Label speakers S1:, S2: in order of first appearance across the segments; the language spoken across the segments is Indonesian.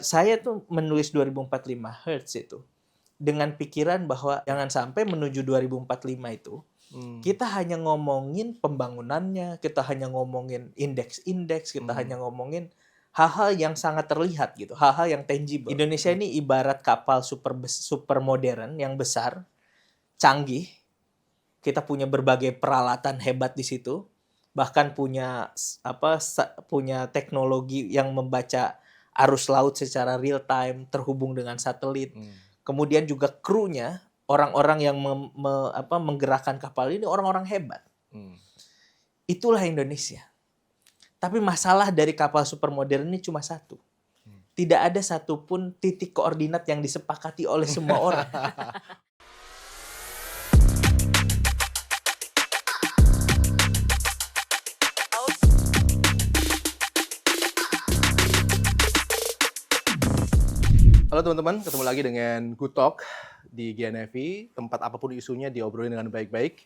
S1: Saya tuh menulis 2045 Hertz itu dengan pikiran bahwa jangan sampai menuju 2045 itu kita hanya ngomongin pembangunannya, kita hanya ngomongin indeks-indeks, kita hanya ngomongin hal-hal yang sangat terlihat gitu, hal-hal yang tangible. Indonesia ini ibarat kapal super modern yang besar, canggih. Kita punya berbagai peralatan hebat di situ, bahkan punya punya teknologi yang membaca arus laut secara real time, terhubung dengan satelit. Kemudian juga krunya, orang-orang yang menggerakkan kapal ini orang-orang hebat. Itulah Indonesia. Tapi masalah dari kapal supermodern ini cuma satu. Tidak ada satupun titik koordinat yang disepakati oleh semua orang.
S2: Halo teman-teman, ketemu lagi dengan Good Talk di GNFI, tempat apapun isunya diobrolin dengan baik-baik.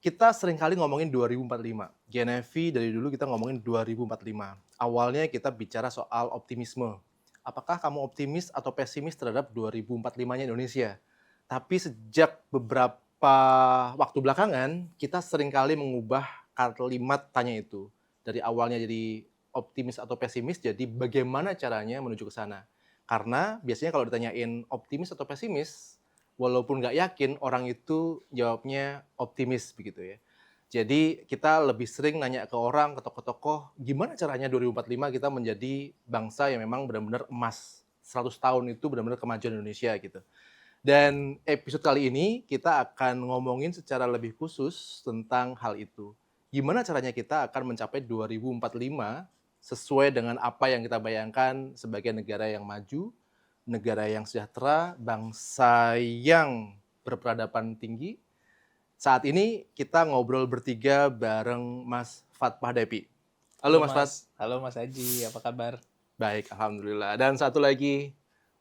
S2: Kita seringkali ngomongin 2045. GNFI dari dulu kita ngomongin 2045. Awalnya kita bicara soal optimisme. Apakah kamu optimis atau pesimis terhadap 2045-nya Indonesia? Tapi sejak beberapa waktu belakangan, kita seringkali mengubah kalimat tanya itu. Dari awalnya jadi optimis atau pesimis, jadi bagaimana caranya menuju ke sana. Karena biasanya kalau ditanyain optimis atau pesimis, walaupun nggak yakin, orang itu jawabnya optimis begitu ya. Jadi kita lebih sering nanya ke orang, ke tokoh-tokoh, gimana caranya 2045 kita menjadi bangsa yang memang benar-benar emas. 100 tahun itu benar-benar kemajuan Indonesia gitu. Dan episode kali ini kita akan ngomongin secara lebih khusus tentang hal itu. Gimana caranya kita akan mencapai 2045 sesuai dengan apa yang kita bayangkan sebagai negara yang maju, negara yang sejahtera, bangsa yang berperadaban tinggi. Saat ini kita ngobrol bertiga bareng Mas Fat Pahdepi. Halo Mas Fat.
S1: Halo Mas Aji, apa kabar?
S2: Baik, alhamdulillah. Dan satu lagi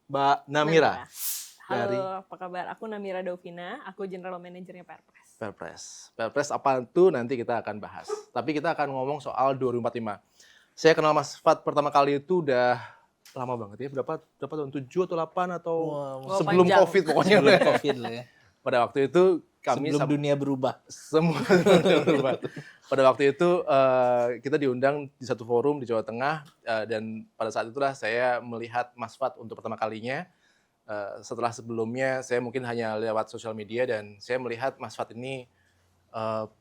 S2: Mbak Namira.
S3: Halo, apa kabar? Aku Namira Dovina, aku General Managernya Perpres.
S2: Perpres apa itu nanti kita akan bahas. Tapi kita akan ngomong soal 2045. Saya kenal Mas Fat pertama kali itu udah lama banget ya. Berapa tahun? 7 atau 8 atau sebelum
S3: panjang.
S2: Covid pokoknya.
S1: Sebelum Covid lah ya.
S2: Pada waktu itu kami
S1: sebelum dunia berubah.
S2: Semua berubah. Pada waktu itu kita diundang di satu forum di Jawa Tengah dan pada saat itulah saya melihat Mas Fat untuk pertama kalinya. Setelah sebelumnya saya mungkin hanya lewat sosial media dan saya melihat Mas Fat ini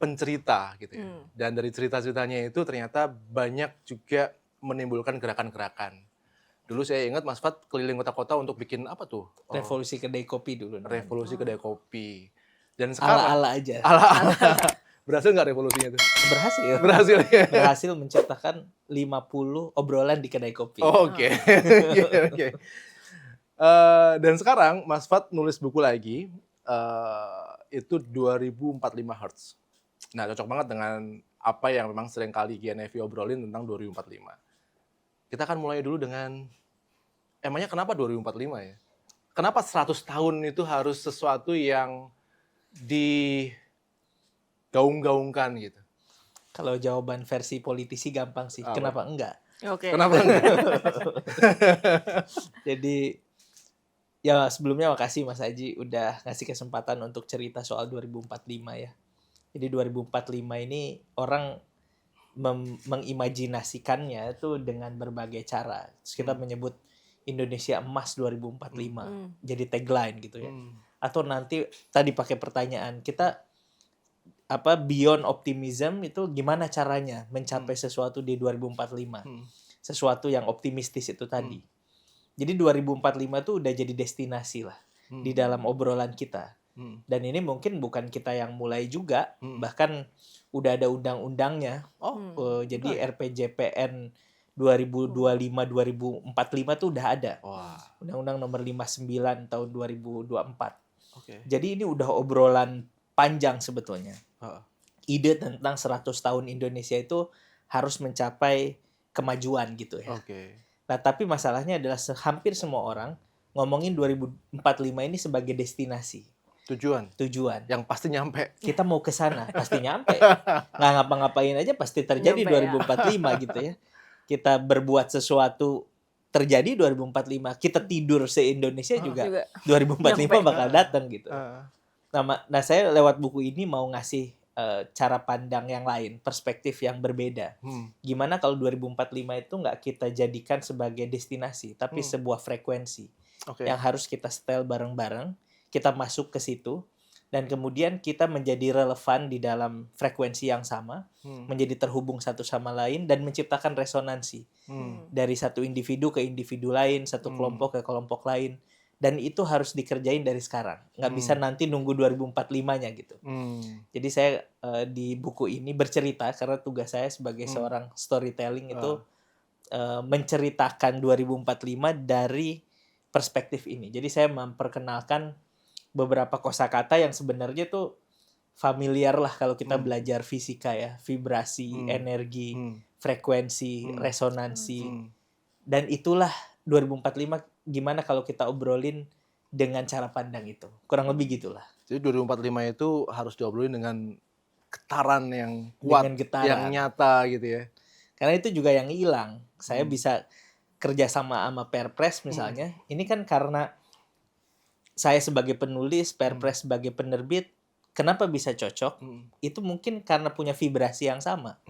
S2: pencerita gitu ya. Dan dari cerita-ceritanya itu ternyata banyak juga menimbulkan gerakan-gerakan. Dulu saya ingat Mas Fat keliling kota-kota untuk bikin apa tuh?
S1: Revolusi kedai kopi dulu.
S2: Revolusi kedai kopi. Dan sekarang
S1: ala-ala aja.
S2: Ala-ala. Berhasil nggak revolusinya itu?
S1: Berhasil.
S2: Berhasil ya.
S1: Berhasil menciptakan 50 obrolan di kedai kopi.
S2: Oke. Dan sekarang Mas Fat nulis buku lagi. Itu 2045 Hertz. Nah, cocok banget dengan apa yang memang sering kali GNFI obrolin tentang 2045. Kita akan mulai dulu dengan, emangnya kenapa 2045 ya? Kenapa 100 tahun itu harus sesuatu yang digaung-gaungkan gitu?
S1: Kalau jawaban versi politisi gampang sih, kenapa enggak?
S3: Oke.
S2: Kenapa enggak?
S1: Jadi, ya sebelumnya makasih Mas Aji udah ngasih kesempatan untuk cerita soal 2045 ya. Jadi 2045 ini orang mengimajinasikannya itu dengan berbagai cara. Terus kita menyebut Indonesia Emas 2045. Jadi tagline gitu ya. Atau nanti tadi pakai pertanyaan, kita beyond optimism itu gimana caranya mencapai sesuatu di 2045. Sesuatu yang optimistis itu tadi. Jadi 2045 tuh udah jadi destinasi lah di dalam obrolan kita. Dan ini mungkin bukan kita yang mulai juga, bahkan udah ada undang-undangnya. Jadi RPJPN 2025-2045 tuh udah ada. Undang-undang nomor 59 tahun 2024. Jadi ini udah obrolan panjang sebetulnya. Ide tentang 100 tahun Indonesia itu harus mencapai kemajuan gitu ya. Nah, tapi masalahnya adalah hampir semua orang ngomongin 2045 ini sebagai destinasi. Tujuan.
S2: Yang pasti nyampe.
S1: Kita mau ke sana, pasti nyampe. Nggak ngapa-ngapain aja pasti terjadi nyampe 2045 ya. Gitu ya. Kita berbuat sesuatu terjadi 2045. Kita tidur se-Indonesia juga
S3: juga
S1: 2045
S3: nyampe.
S1: bakal datang gitu.
S2: Ah.
S1: Nah, saya lewat buku ini mau ngasih cara pandang yang lain, perspektif yang berbeda. Gimana kalau 2045 itu nggak kita jadikan sebagai destinasi, tapi sebuah frekuensi
S2: Oke.
S1: yang harus kita setel bareng-bareng, kita masuk ke situ, dan kemudian kita menjadi relevan di dalam frekuensi yang sama, menjadi terhubung satu sama lain, dan menciptakan resonansi dari satu individu ke individu lain, satu kelompok ke kelompok lain. Dan itu harus dikerjain dari sekarang. Nggak bisa nanti nunggu 2045-nya gitu. Jadi saya di buku ini bercerita, karena tugas saya sebagai seorang storytelling itu menceritakan 2045 dari perspektif ini. Jadi saya memperkenalkan beberapa kosakata yang sebenarnya tuh familiar lah kalau kita belajar fisika ya. Vibrasi, energi, frekuensi, resonansi. Dan itulah 2045 gimana kalau kita obrolin dengan cara pandang itu. Kurang lebih gitulah.
S2: Jadi 2045 itu harus diobrolin dengan getaran yang kuat,
S1: Dengan getaran.
S2: yang nyata gitu ya.
S1: Karena itu juga yang hilang. Saya bisa kerja sama Perpres misalnya. Ini kan karena saya sebagai penulis, Perpres sebagai penerbit, kenapa bisa cocok? Itu mungkin karena punya vibrasi yang sama.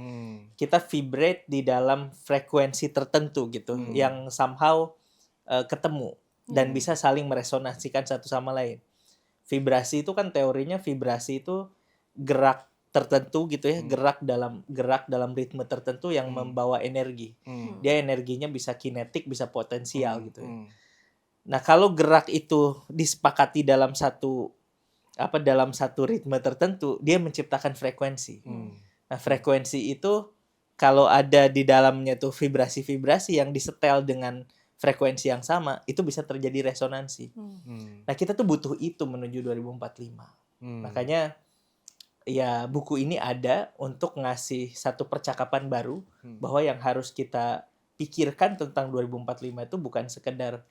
S1: Kita vibrate di dalam frekuensi tertentu gitu, yang somehow ketemu dan bisa saling meresonansikan satu sama lain. Vibrasi itu kan teorinya, vibrasi itu gerak tertentu gitu ya, gerak dalam ritme tertentu yang membawa energi. Dia energinya bisa kinetik, bisa potensial gitu ya. Nah, kalau gerak itu disepakati dalam satu ritme tertentu, dia menciptakan frekuensi. Nah, frekuensi itu kalau ada di dalamnya tuh vibrasi-vibrasi yang disetel dengan frekuensi yang sama, itu bisa terjadi resonansi. Nah, kita tuh butuh itu menuju 2045. Makanya ya buku ini ada untuk ngasih satu percakapan baru bahwa yang harus kita pikirkan tentang 2045 itu bukan sekedar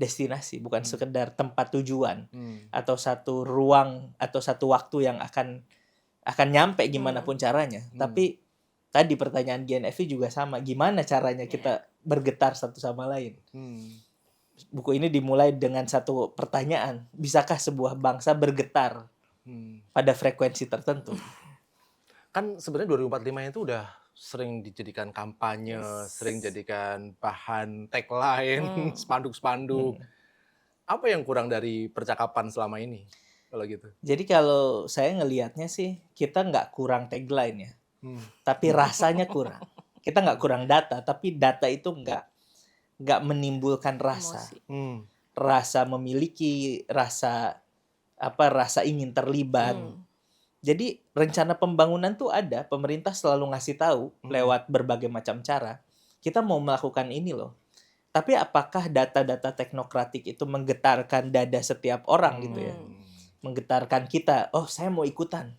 S1: destinasi, bukan sekedar tempat tujuan atau satu ruang atau satu waktu yang akan nyampe gimana pun caranya. Tapi tadi pertanyaan GNFI juga sama, gimana caranya kita bergetar satu sama lain. Buku ini dimulai dengan satu pertanyaan, bisakah sebuah bangsa bergetar pada frekuensi tertentu?
S2: Kan sebenarnya 2045 itu udah sering dijadikan kampanye, sering jadikan bahan tagline, spanduk-spanduk. Apa yang kurang dari percakapan selama ini kalau gitu?
S1: Jadi kalau saya ngelihatnya sih, kita nggak kurang tagline ya, tapi rasanya kurang. Kita nggak kurang data, tapi data itu nggak menimbulkan rasa. Rasa memiliki, rasa ingin terlibat. Jadi rencana pembangunan tuh ada, pemerintah selalu ngasih tahu lewat berbagai macam cara. Kita mau melakukan ini loh. Tapi apakah data-data teknokratik itu menggetarkan dada setiap orang gitu ya? Menggetarkan kita, oh saya mau ikutan.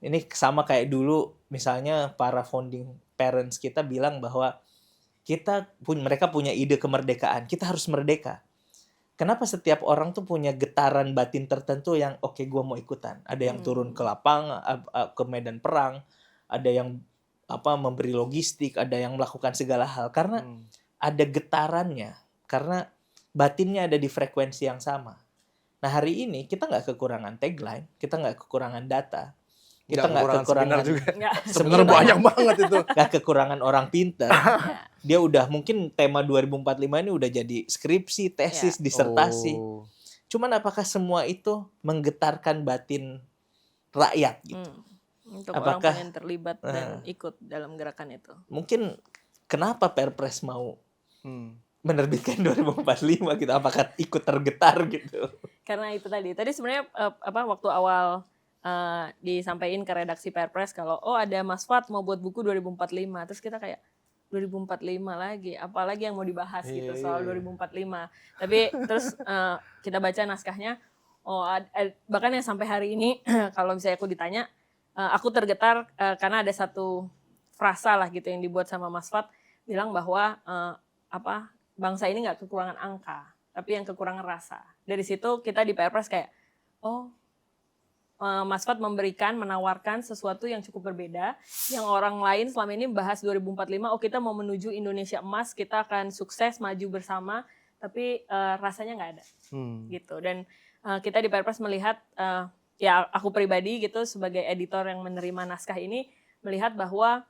S1: Ini sama kayak dulu misalnya para founding parents kita bilang bahwa mereka punya ide kemerdekaan, kita harus merdeka. Kenapa setiap orang tuh punya getaran batin tertentu yang oke, gue mau ikutan. Ada yang turun ke lapangan, ke medan perang, ada yang memberi logistik, ada yang melakukan segala hal karena ada getarannya, karena batinnya ada di frekuensi yang sama. Nah, hari ini kita nggak kekurangan tagline, kita nggak kekurangan data, kita nggak kekurangan
S2: juga.
S3: Nggak.
S2: Sebenarnya banyak banget itu.
S1: nggak kekurangan orang pintar. Dia udah mungkin tema 2045 ini udah jadi skripsi, tesis, disertasi. Cuman apakah semua itu menggetarkan batin rakyat gitu?
S3: Untuk orang pengen terlibat dan ikut dalam gerakan itu.
S1: Mungkin kenapa Perpres mau menerbitkan 2045 gitu? Apakah ikut tergetar gitu?
S3: Karena itu tadi sebenarnya waktu awal disampaikan ke redaksi Perpres kalau ada Mas Fat mau buat buku 2045, terus kita kayak 2045 lagi, apalagi yang mau dibahas gitu soal 2045. Tapi terus kita baca naskahnya, bahkan yang sampai hari ini kalau misalnya aku ditanya, aku tergetar karena ada satu frasa lah gitu yang dibuat sama Mas Fat, bilang bahwa bangsa ini nggak kekurangan angka, tapi yang kekurangan rasa. Dari situ kita di Perpres kayak, Mas Fad menawarkan sesuatu yang cukup berbeda, yang orang lain selama ini bahas 2045, oh kita mau menuju Indonesia emas, kita akan sukses maju bersama, tapi rasanya nggak ada, gitu. Dan kita di Perpres melihat, ya aku pribadi gitu sebagai editor yang menerima naskah ini melihat bahwa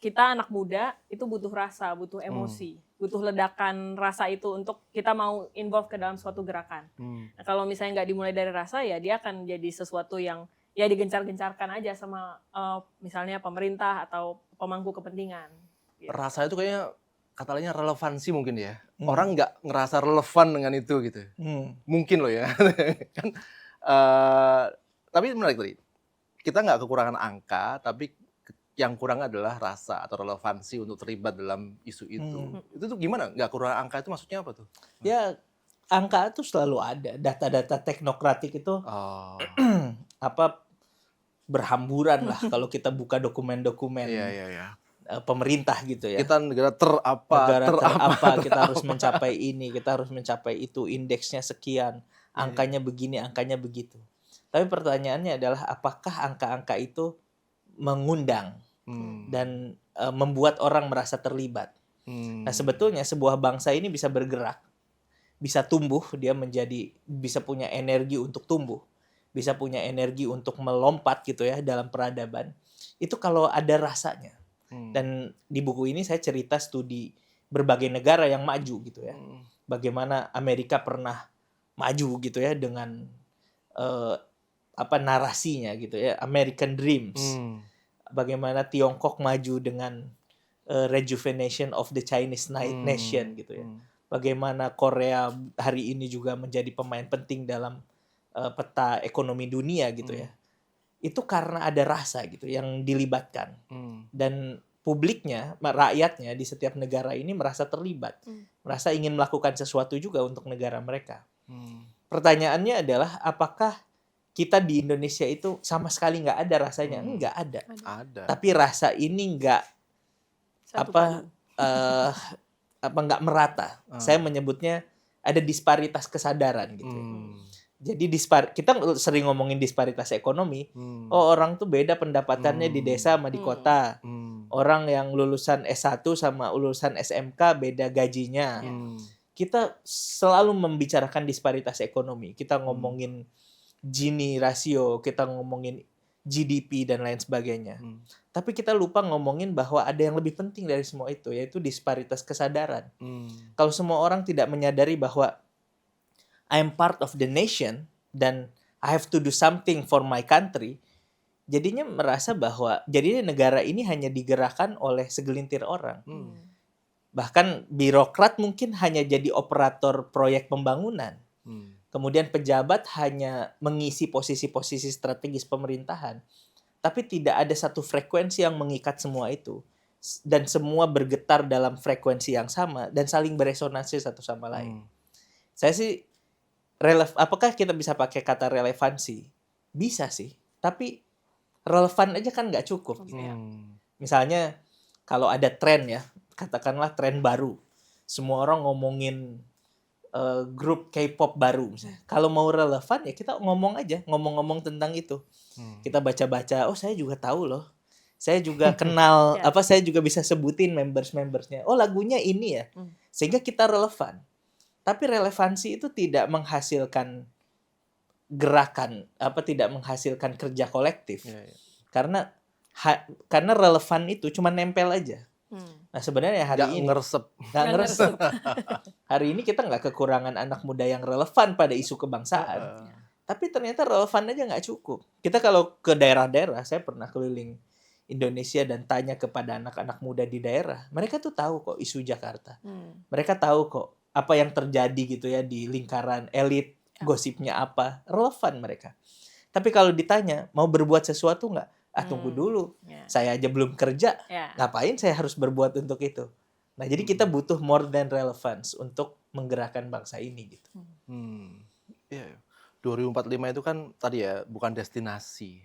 S3: kita anak muda itu butuh rasa, butuh emosi, butuh ledakan rasa itu untuk kita mau involve ke dalam suatu gerakan. Nah, kalau misalnya nggak dimulai dari rasa, ya dia akan jadi sesuatu yang ya digencar-gencarkan aja sama misalnya pemerintah atau pemangku kepentingan. Gitu.
S2: Rasa itu kayaknya katanya relevansi mungkin ya. Orang nggak ngerasa relevan dengan itu gitu. Mungkin loh ya. Kan, tapi menarik tadi. Kita nggak kekurangan angka, tapi yang kurang adalah rasa atau relevansi untuk terlibat dalam isu itu. Itu tuh gimana? Nggak kurang angka itu maksudnya apa tuh?
S1: Ya, angka itu selalu ada. Data-data teknokratik itu berhamburan lah kalau kita buka dokumen-dokumen pemerintah gitu ya.
S2: Kita negara terapa,
S1: kita harus mencapai ini, kita harus mencapai itu, indeksnya sekian, angkanya begini, angkanya begitu. Tapi pertanyaannya adalah apakah angka-angka itu mengundang dan membuat orang merasa terlibat. Nah, sebetulnya sebuah bangsa ini bisa bergerak, bisa tumbuh, dia bisa punya energi untuk tumbuh, bisa punya energi untuk melompat gitu ya dalam peradaban. Itu kalau ada rasanya. Dan di buku ini saya cerita studi berbagai negara yang maju gitu ya. Bagaimana Amerika pernah maju gitu ya dengan narasinya gitu ya, American Dreams. Bagaimana Tiongkok maju dengan rejuvenation of the Chinese nation gitu ya. Bagaimana Korea hari ini juga menjadi pemain penting dalam peta ekonomi dunia gitu ya. Itu karena ada rasa gitu yang dilibatkan. Dan publiknya, rakyatnya di setiap negara ini merasa terlibat. Merasa ingin melakukan sesuatu juga untuk negara mereka. Pertanyaannya adalah apakah kita di Indonesia itu sama sekali nggak ada rasanya? Nggak ada. Tapi rasa ini nggak nggak merata. Saya menyebutnya ada disparitas kesadaran gitu. Jadi kita sering ngomongin disparitas ekonomi. Oh, orang tuh beda pendapatannya di desa sama di kota. Orang yang lulusan S1 sama lulusan SMK beda gajinya. Kita selalu membicarakan disparitas ekonomi. Kita ngomongin Gini rasio, kita ngomongin GDP dan lain sebagainya. Tapi kita lupa ngomongin bahwa ada yang lebih penting dari semua itu, yaitu disparitas kesadaran. Kalau semua orang tidak menyadari bahwa I am part of the nation dan I have to do something for my country, jadinya merasa bahwa jadinya negara ini hanya digerakkan oleh segelintir orang. Bahkan birokrat mungkin hanya jadi operator proyek pembangunan. Kemudian pejabat hanya mengisi posisi-posisi strategis pemerintahan. Tapi tidak ada satu frekuensi yang mengikat semua itu. Dan semua bergetar dalam frekuensi yang sama dan saling beresonansi satu sama lain. Saya sih, apakah kita bisa pakai kata relevansi? Bisa sih. Tapi relevan aja kan nggak cukup. Gitu ya. Misalnya kalau ada tren ya, katakanlah tren baru. Semua orang ngomongin grup K-pop baru misalnya. Kalau mau relevan ya kita ngomong tentang itu. Kita baca-baca, oh saya juga tahu loh. Saya juga kenal, saya juga bisa sebutin membersnya. Oh lagunya ini ya. Sehingga kita relevan. Tapi relevansi itu tidak menghasilkan gerakan, tidak menghasilkan kerja kolektif. Karena relevan itu cuma nempel aja. Nah sebenarnya hari ini nggak ngeresep. Hari ini kita nggak kekurangan anak muda yang relevan pada isu kebangsaan. Tapi ternyata relevan aja nggak cukup. Kita kalau ke daerah-daerah, saya pernah keliling Indonesia dan tanya kepada anak-anak muda di daerah, mereka tuh tahu kok isu Jakarta. Mereka tahu kok apa yang terjadi gitu ya di lingkaran elit, gosipnya apa, relevan mereka. Tapi kalau ditanya mau berbuat sesuatu nggak? Tunggu dulu. Saya aja belum kerja. Ngapain saya harus berbuat untuk itu? Nah, jadi kita butuh more than relevance untuk menggerakkan bangsa ini gitu.
S2: 2045 itu kan tadi ya bukan destinasi.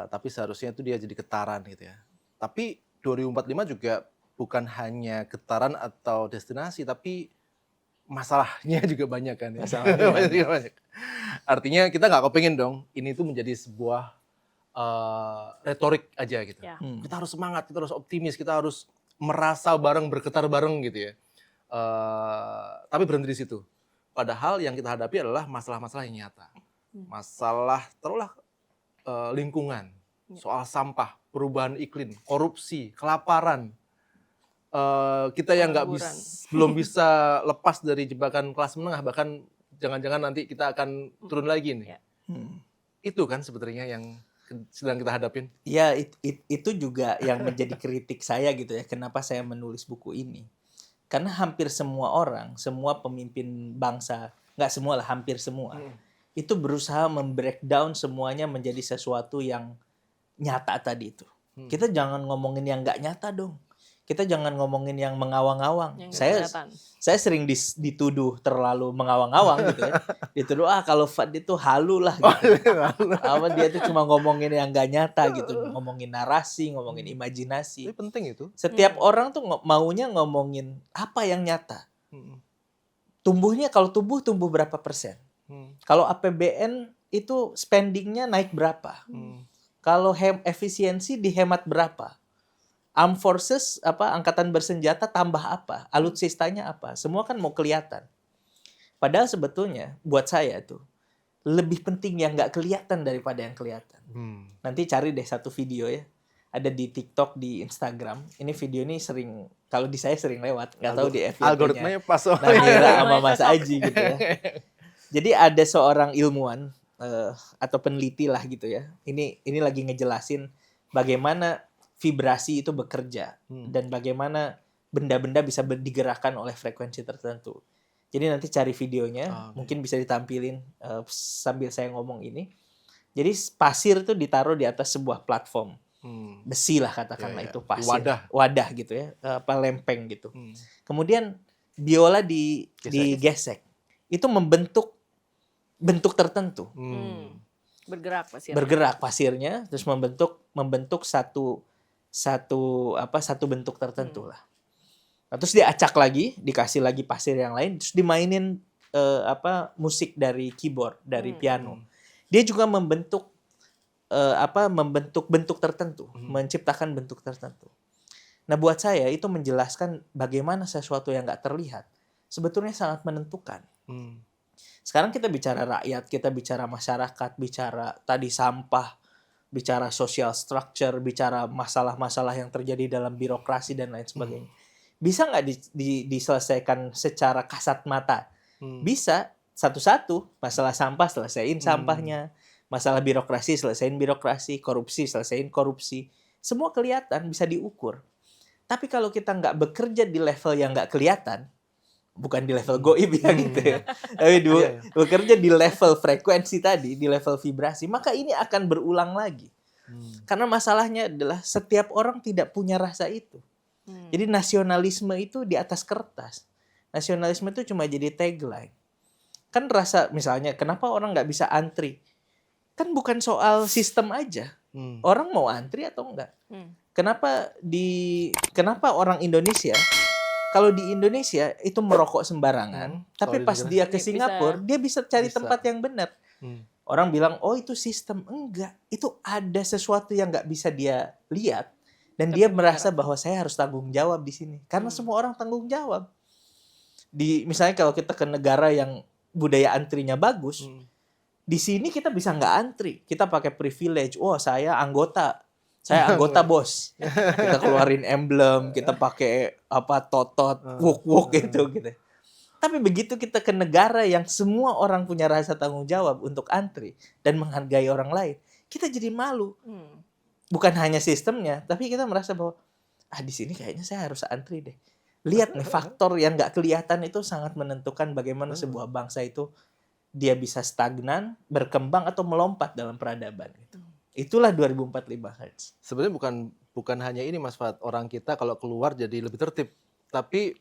S2: Tapi seharusnya itu dia jadi getaran gitu ya. Tapi 2045 juga bukan hanya getaran atau destinasi, tapi masalahnya juga banyak kan ya.
S1: Masalahnya banyak.
S2: Banyak. Artinya kita nggak kepengen dong ini tuh menjadi sebuah retorik aja gitu.
S3: Ya.
S2: Kita harus semangat, kita harus optimis, kita harus merasa bareng, bergetar bareng gitu ya. Tapi berhenti di situ. Padahal yang kita hadapi adalah masalah-masalah yang nyata. Masalah taruhlah lingkungan, soal sampah, perubahan iklim, korupsi, kelaparan. Kita yang belum bisa lepas dari jebakan kelas menengah, bahkan jangan-jangan nanti kita akan turun lagi nih. Itu kan sebenarnya yang sedang kita hadapin.
S1: Ya, itu juga yang menjadi kritik saya gitu ya. Kenapa saya menulis buku ini? Karena hampir semua orang, semua pemimpin bangsa, nggak semua lah, hampir semua, itu berusaha membreakdown semuanya menjadi sesuatu yang nyata tadi itu. Kita jangan ngomongin yang nggak nyata dong. Kita jangan ngomongin yang mengawang-awang. Saya sering dituduh terlalu mengawang-awang gitu ya. Dituduh kalau Fad itu halu lah gitu. Dia tuh cuma ngomongin yang nggak nyata gitu, ngomongin narasi, ngomongin imajinasi.
S2: Itu penting itu.
S1: Setiap orang tuh maunya ngomongin apa yang nyata. Tumbuhnya kalau tumbuh berapa persen? Kalau APBN itu spendingnya naik berapa? Kalau efisiensi dihemat berapa? Armed Forces angkatan bersenjata tambah apa? Alutsistanya apa? Semua kan mau kelihatan. Padahal sebetulnya buat saya tuh lebih penting yang nggak kelihatan daripada yang kelihatan. Nanti cari deh satu video ya. Ada di TikTok, di Instagram. Ini video ini kalau di saya sering lewat. Nggak tahu di FYP-nya.
S2: Algoritmanya pas.
S1: Namira sama Mas Aji gitu ya. Jadi ada seorang ilmuwan atau peneliti lah gitu ya. Ini lagi ngejelasin bagaimana vibrasi itu bekerja dan bagaimana benda-benda bisa digerakkan oleh frekuensi tertentu. Jadi nanti cari videonya, mungkin bisa ditampilin sambil saya ngomong ini. Jadi pasir itu ditaruh di atas sebuah platform. Besi lah katakanlah itu pasir. Wadah gitu ya, lempeng gitu. Kemudian biola digesek. Itu membentuk bentuk tertentu. Bergerak pasirnya, terus membentuk satu bentuk tertentu lah. Nah, terus diacak lagi, dikasih lagi pasir yang lain, terus dimainin musik dari keyboard, dari piano. Dia juga membentuk bentuk tertentu, menciptakan bentuk tertentu. Nah, buat saya itu menjelaskan bagaimana sesuatu yang nggak terlihat sebetulnya sangat menentukan. Sekarang kita bicara rakyat, kita bicara masyarakat, bicara tadi sampah, bicara social structure, bicara masalah-masalah yang terjadi dalam birokrasi dan lain sebagainya. Bisa nggak diselesaikan secara kasat mata? Bisa, satu-satu. Masalah sampah, selesaiin sampahnya. Masalah birokrasi, selesaiin birokrasi. Korupsi, selesaiin korupsi. Semua kelihatan, bisa diukur. Tapi kalau kita nggak bekerja di level yang nggak kelihatan, bukan di level goib ya gitu ya. Tapi bekerja di level frekuensi tadi, di level vibrasi, maka ini akan berulang lagi. Karena masalahnya adalah setiap orang tidak punya rasa itu. Jadi nasionalisme itu di atas kertas. Nasionalisme itu cuma jadi tagline. Kan rasa misalnya kenapa orang nggak bisa antri? Kan bukan soal sistem aja. Orang mau antri atau enggak? Kenapa orang Indonesia kalau di Indonesia itu merokok sembarangan, tapi pas dia ke Singapura, dia bisa cari tempat yang benar. Orang bilang, oh itu sistem. Enggak, itu ada sesuatu yang nggak bisa dia lihat. Dan dia merasa bahwa saya harus tanggung jawab di sini. Karena semua orang tanggung jawab. Misalnya kalau kita ke negara yang budaya antrinya bagus, di sini kita bisa nggak antri. Kita pakai privilege. Oh saya anggota bos. Kita keluarin emblem, kita pakai totot, wuk gitu. Tapi begitu kita ke negara yang semua orang punya rasa tanggung jawab untuk antri dan menghargai orang lain, kita jadi malu. Bukan hanya sistemnya, tapi kita merasa bahwa di sini kayaknya saya harus antri deh. Lihat nih, faktor yang nggak kelihatan itu sangat menentukan bagaimana sebuah bangsa itu dia bisa stagnan, berkembang atau melompat dalam peradaban gitu. Itulah 2045 Hertz.
S2: Sebenarnya bukan hanya ini Mas Fad, orang kita kalau keluar jadi lebih tertib, tapi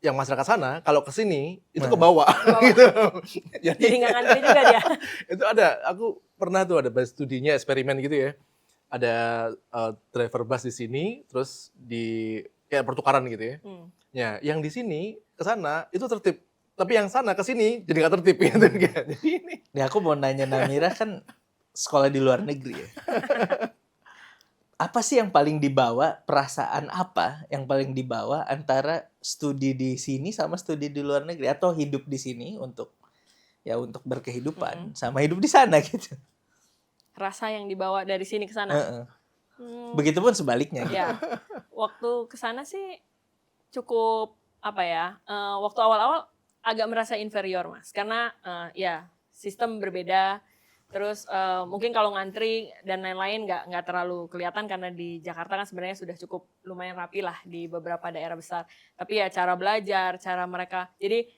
S2: yang masyarakat sana kalau ke sini itu ke bawah gitu.
S3: Jadi nggak ngantri juga dia.
S2: Itu ada, aku pernah tuh ada studinya eksperimen gitu ya. Ada driver bus di sini, terus di pertukaran gitu ya. Ya, yang di sini ke sana itu tertib. Tapi yang sana ke sini jadi nggak tertib gitu kan. Jadi ini.
S1: Nih aku mau nanya Namira kan sekolah di luar negeri ya. Apa sih yang paling dibawa, perasaan apa yang paling dibawa antara studi di sini sama studi di luar negeri atau hidup di sini untuk berkehidupan sama hidup di sana gitu.
S3: Rasa yang dibawa dari sini ke sana.
S1: Heeh. Begitupun sebaliknya gitu.
S3: Ya, waktu ke sana sih cukup apa ya? Waktu awal-awal agak merasa inferior Mas, karena ya sistem berbeda. Terus mungkin kalau ngantri dan lain-lain nggak terlalu kelihatan karena di Jakarta kan sebenarnya sudah cukup lumayan rapi lah di beberapa daerah besar. Tapi ya cara belajar, cara mereka, jadi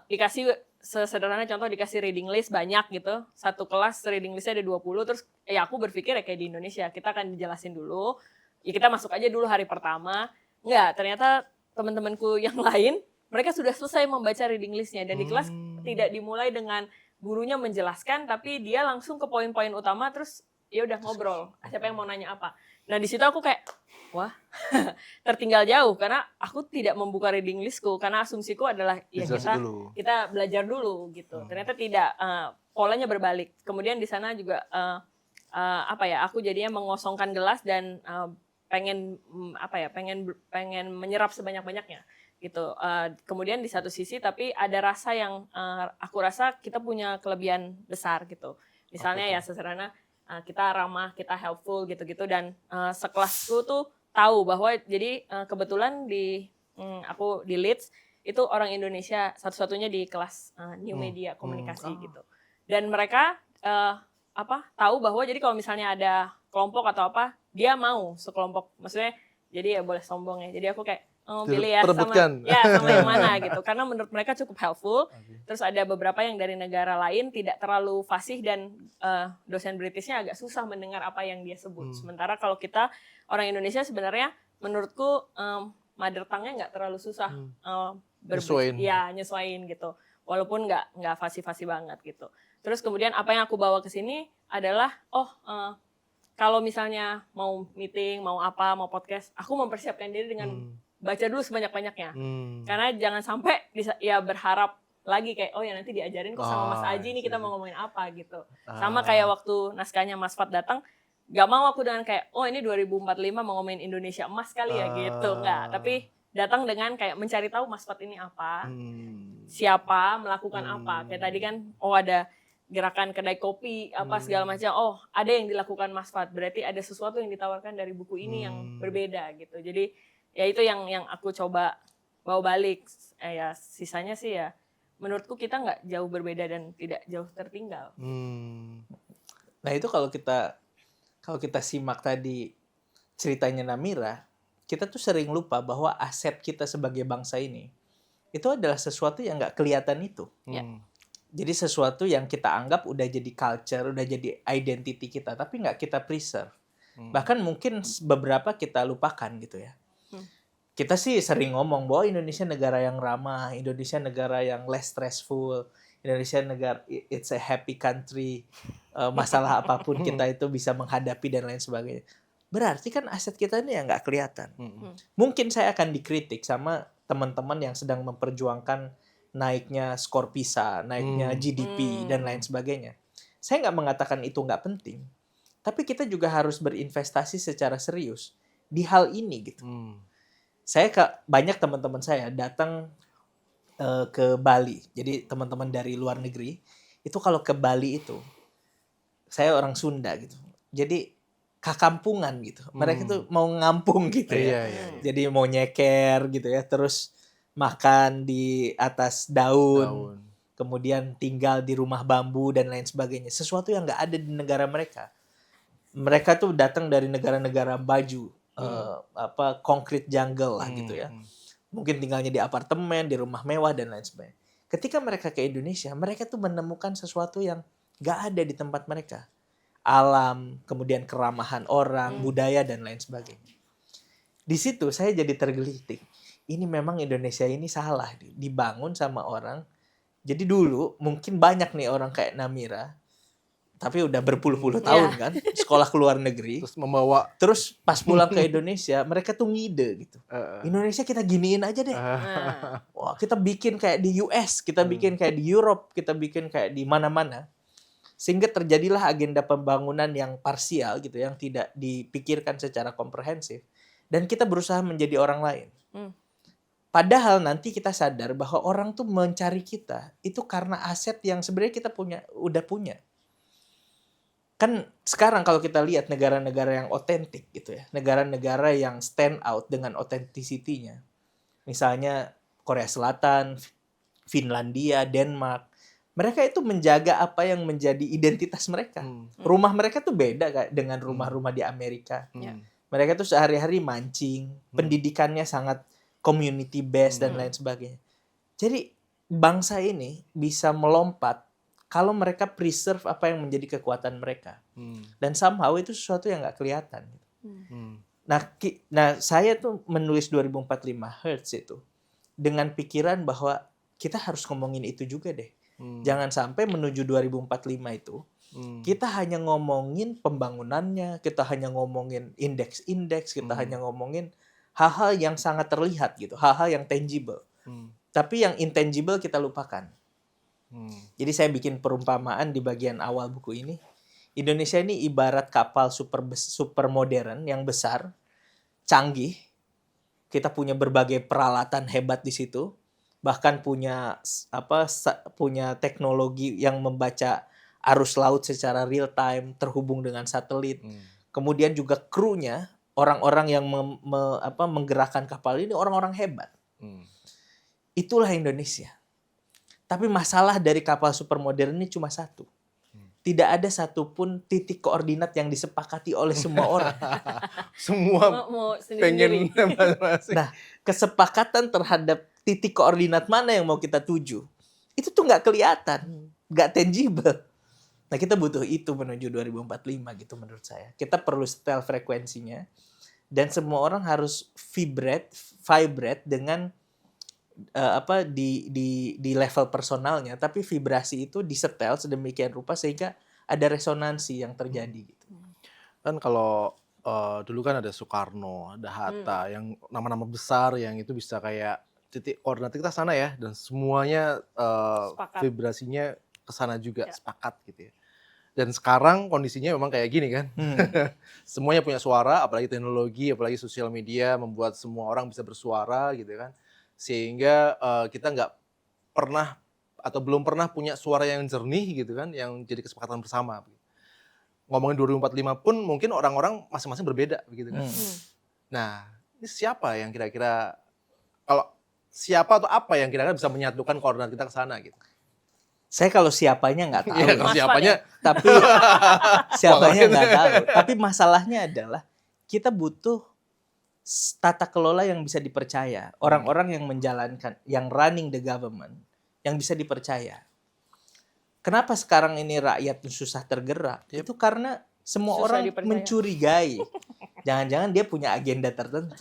S3: dikasih sesederhana contoh dikasih reading list banyak gitu. Satu kelas reading listnya ada 20, terus ya aku berpikir ya kayak di Indonesia, kita akan dijelasin dulu, ya kita masuk aja dulu hari pertama. Enggak, ternyata teman-temanku yang lain, mereka sudah selesai membaca reading listnya dan di kelas tidak dimulai dengan gurunya menjelaskan, tapi dia langsung ke poin-poin utama, terus ya udah ngobrol. Siapa yang mau nanya apa? Nah di situ aku kayak, wah, tertinggal jauh karena aku tidak membuka reading listku karena asumsiku adalah ya kita belajar dulu gitu. Ternyata tidak, polanya berbalik. Kemudian di sana juga apa ya? Aku jadinya mengosongkan gelas dan pengen pengen menyerap sebanyak-banyaknya gitu. Kemudian di satu sisi tapi ada rasa yang aku rasa kita punya kelebihan besar gitu. Misalnya ya sesederhana kita ramah, kita helpful gitu-gitu dan sekelasku tuh tahu bahwa jadi kebetulan aku di Leeds itu orang Indonesia satu-satunya di kelas New Media Komunikasi gitu. Dan mereka tahu bahwa jadi kalau misalnya ada kelompok atau apa, dia mau sekelompok. Maksudnya jadi ya boleh sombong ya. Jadi aku kayak pilih ya sama yang mana gitu. Karena menurut mereka cukup helpful. Terus ada beberapa yang dari negara lain tidak terlalu fasih dan dosen Britishnya agak susah mendengar apa yang dia sebut. Sementara kalau kita orang Indonesia sebenarnya menurutku mother tongue-nya nggak terlalu susah nyesuain gitu. Walaupun nggak fasih-fasih banget gitu. Terus kemudian apa yang aku bawa ke sini adalah kalau misalnya mau meeting, mau apa, mau podcast, aku mempersiapkan diri dengan baca dulu sebanyak-banyaknya. Karena jangan sampai ya berharap lagi kayak ya nanti diajarin kok sama Mas Aji nih kita mau ngomongin apa gitu. Sama kayak waktu naskahnya Mas Fat datang, gak mau aku dengan kayak ini 2045 mau ngomongin Indonesia emas kali ya gitu. Enggak, tapi datang dengan kayak mencari tahu Mas Fat ini apa, siapa, melakukan apa. Kayak tadi kan ada gerakan kedai kopi apa segala macam. Ada yang dilakukan Mas Fat, berarti ada sesuatu yang ditawarkan dari buku ini yang berbeda gitu. Jadi ya itu yang aku coba bawa balik. Ya sisanya sih ya menurutku kita nggak jauh berbeda dan tidak jauh tertinggal.
S1: Nah itu kalau kita simak tadi ceritanya Namira, kita tuh sering lupa bahwa aset kita sebagai bangsa ini itu adalah sesuatu yang nggak kelihatan itu. Jadi sesuatu yang kita anggap udah jadi culture, udah jadi identity kita, tapi nggak kita preserve. Bahkan mungkin beberapa kita lupakan gitu ya. Kita sih sering ngomong bahwa Indonesia negara yang ramah, Indonesia negara yang less stressful, Indonesia negara it's a happy country, masalah apapun kita itu bisa menghadapi dan lain sebagainya. Berarti kan aset kita ini yang nggak kelihatan. Mungkin saya akan dikritik sama teman-teman yang sedang memperjuangkan naiknya skor PISA, naiknya GDP dan lain sebagainya. Saya nggak mengatakan itu nggak penting, tapi kita juga harus berinvestasi secara serius di hal ini gitu. Banyak teman-teman saya datang ke Bali. Jadi teman-teman dari luar negeri itu kalau ke Bali itu, saya orang Sunda gitu. Jadi kakampungan gitu. Mereka tuh mau ngampung gitu ya. Jadi mau nyeker gitu ya. Terus makan di atas daun. Kemudian tinggal di rumah bambu dan lain sebagainya. Sesuatu yang nggak ada di negara mereka. Mereka tuh datang dari negara-negara baju. Concrete jungle lah gitu ya. Mungkin tinggalnya di apartemen, di rumah mewah dan lain sebagainya. Ketika mereka ke Indonesia, mereka tuh menemukan sesuatu yang gak ada di tempat mereka. Alam, kemudian keramahan orang, budaya dan lain sebagainya. Di situ saya jadi tergelitik. Ini memang Indonesia ini salah, dibangun sama orang. Jadi dulu mungkin banyak nih orang kayak Namira tapi udah berpuluh-puluh tahun kan sekolah ke luar negeri.
S2: Terus membawa
S1: Terus pas pulang ke Indonesia, mereka tuh ngide gitu. Indonesia kita giniin aja deh.
S3: Nah,
S1: Wah, kita bikin kayak di US, kita bikin kayak di Europe, kita bikin kayak di mana-mana. Sehingga terjadilah agenda pembangunan yang parsial gitu, yang tidak dipikirkan secara komprehensif. Dan kita berusaha menjadi orang lain. Padahal nanti kita sadar bahwa orang tuh mencari kita itu karena aset yang sebenarnya kita udah punya. Kan sekarang kalau kita lihat negara-negara yang otentik gitu ya, negara-negara yang stand out dengan authenticity-nya. Misalnya Korea Selatan, Finlandia, Denmark. Mereka itu menjaga apa yang menjadi identitas mereka. Rumah mereka tuh beda Kak, dengan rumah-rumah di Amerika. Mereka tuh sehari-hari mancing, pendidikannya sangat community based dan lain sebagainya. Jadi bangsa ini bisa melompat kalau mereka preserve apa yang menjadi kekuatan mereka. Dan somehow itu sesuatu yang nggak kelihatan. Nah, saya tuh menulis 2045 Hertz itu dengan pikiran bahwa kita harus ngomongin itu juga deh. Jangan sampai menuju 2045 itu kita hanya ngomongin pembangunannya, kita hanya ngomongin indeks-indeks, kita hanya ngomongin hal-hal yang sangat terlihat gitu, hal-hal yang tangible. Tapi yang intangible kita lupakan. Jadi saya bikin perumpamaan di bagian awal buku ini. Indonesia ini ibarat kapal super modern yang besar, canggih. Kita punya berbagai peralatan hebat di situ. Bahkan punya teknologi yang membaca arus laut secara real time, terhubung dengan satelit. Kemudian juga krunya, orang-orang yang menggerakkan kapal ini orang-orang hebat. Itulah Indonesia. Tapi masalah dari kapal supermodern ini cuma satu. Tidak ada satupun titik koordinat yang disepakati oleh semua orang.
S2: semua
S3: mau
S2: pengen
S3: sendiri.
S2: masing-masing.
S1: Nah, kesepakatan terhadap titik koordinat mana yang mau kita tuju, itu tuh nggak kelihatan, nggak tangible. Nah, kita butuh itu menuju 2045 gitu menurut saya. Kita perlu setel frekuensinya, dan semua orang harus vibrate dengan di level personalnya, tapi vibrasi itu disetel sedemikian rupa sehingga ada resonansi yang terjadi gitu.
S2: Kan kalau dulu kan ada Soekarno, ada Hatta, yang nama-nama besar yang itu bisa kayak titik koordinat kita sana ya, dan semuanya
S3: Sepakat.
S2: vibrasinya ke sana juga, sepakat gitu ya. Dan sekarang kondisinya memang kayak gini kan. Semuanya punya suara, apalagi teknologi, apalagi sosial media membuat semua orang bisa bersuara gitu kan. Sehingga kita nggak pernah atau belum pernah punya suara yang jernih gitu kan, yang jadi kesepakatan bersama. Ngomongin 2045 pun mungkin orang-orang masing-masing berbeda begitu kan. Nah, ini siapa yang kira-kira, kalau siapa atau apa yang kira-kira bisa menyatukan koordinat kita ke sana gitu?
S1: Saya kalau siapanya nggak tahu,
S2: Iya, kalau siapanya
S1: tapi siapanya nggak tahu. Tapi masalahnya adalah kita butuh tata kelola yang bisa dipercaya. Orang-orang yang menjalankan, yang running the government, yang bisa dipercaya. Kenapa sekarang ini rakyat susah tergerak? Itu karena semua
S3: Susah
S1: orang
S3: dipercaya.
S1: mencurigai. Jangan-jangan dia punya agenda tertentu.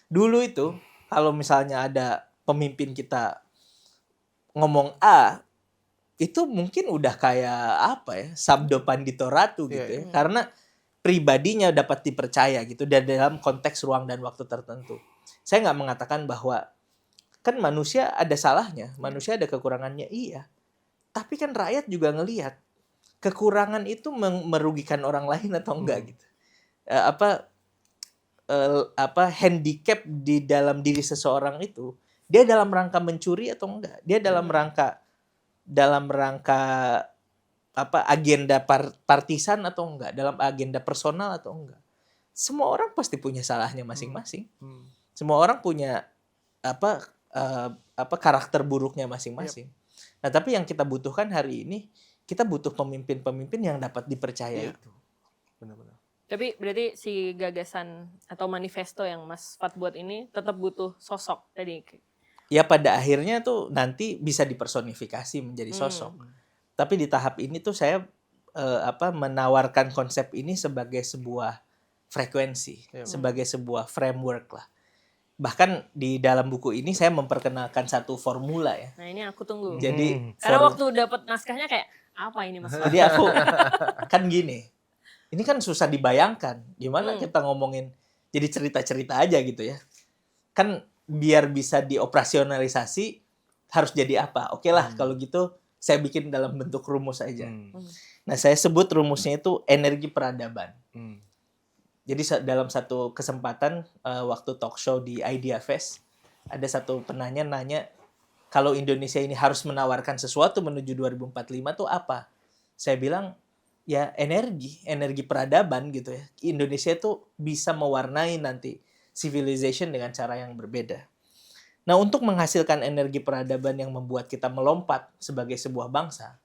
S1: Dulu itu, kalau misalnya ada pemimpin kita ngomong A, itu mungkin udah kayak apa ya, sabdo pandito ratu gitu ya. Karena pribadinya dapat dipercaya gitu, dan dalam konteks ruang dan waktu tertentu. Saya nggak mengatakan bahwa kan manusia ada salahnya, manusia ada kekurangannya, iya. Tapi kan rakyat juga ngelihat kekurangan itu merugikan orang lain atau enggak gitu. Handicap di dalam diri seseorang itu, dia dalam rangka mencuri atau enggak? Dia dalam rangka agenda partisan atau enggak, dalam agenda personal atau enggak. Semua orang pasti punya salahnya masing-masing. Semua orang punya karakter buruknya masing-masing. Nah, tapi yang kita butuhkan hari ini, kita butuh pemimpin-pemimpin yang dapat dipercaya itu.
S2: Benar-benar.
S3: Tapi berarti si gagasan atau manifesto yang Mas Fat buat ini tetap butuh sosok tadi.
S1: Ya pada akhirnya tuh nanti bisa dipersonifikasi menjadi sosok. Tapi di tahap ini tuh saya menawarkan konsep ini sebagai sebuah frekuensi, sebagai sebuah framework lah. Bahkan di dalam buku ini saya memperkenalkan satu formula ya.
S3: Nah, ini aku tunggu.
S1: Jadi
S3: Karena waktu dapat naskahnya kayak Apa ini Mas?
S1: Jadi aku kan gini, ini kan susah dibayangkan. Gimana kita ngomongin jadi cerita-cerita aja gitu ya. Kan biar bisa dioperasionalisasi harus jadi apa? Oke lah kalau gitu saya bikin dalam bentuk rumus aja. Nah, saya sebut rumusnya itu energi peradaban. Jadi dalam satu kesempatan waktu talk show di Idea Fest, ada satu penanya nanya, kalau Indonesia ini harus menawarkan sesuatu menuju 2045 tuh apa? Saya bilang, ya energi peradaban gitu ya. Indonesia tuh bisa mewarnai nanti civilization dengan cara yang berbeda. Nah, untuk menghasilkan energi peradaban yang membuat kita melompat sebagai sebuah bangsa,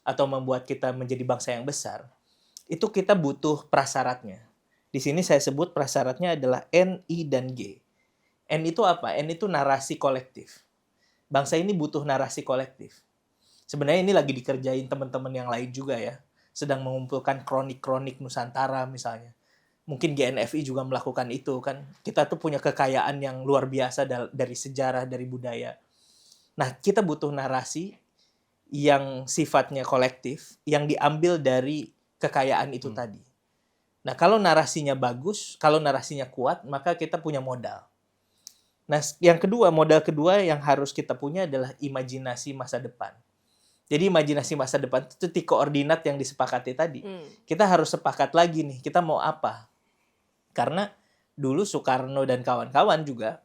S1: atau membuat kita menjadi bangsa yang besar, itu kita butuh prasyaratnya. Di sini saya sebut prasyaratnya adalah N, I, dan G. N itu apa? N itu narasi kolektif. Bangsa ini butuh narasi kolektif. Sebenarnya ini lagi dikerjain teman-teman yang lain juga ya. Sedang mengumpulkan kronik-kronik Nusantara misalnya. Mungkin GNFI juga melakukan itu kan. Kita tuh punya kekayaan yang luar biasa dari sejarah, dari budaya. Nah, kita butuh narasi yang sifatnya kolektif, yang diambil dari kekayaan itu tadi. Nah, kalau narasinya bagus, kalau narasinya kuat, maka kita punya modal. Nah, yang kedua, modal kedua yang harus kita punya adalah imajinasi masa depan. Jadi imajinasi masa depan itu titik koordinat yang disepakati tadi. Kita harus sepakat lagi nih, kita mau apa? Karena dulu Soekarno dan kawan-kawan juga,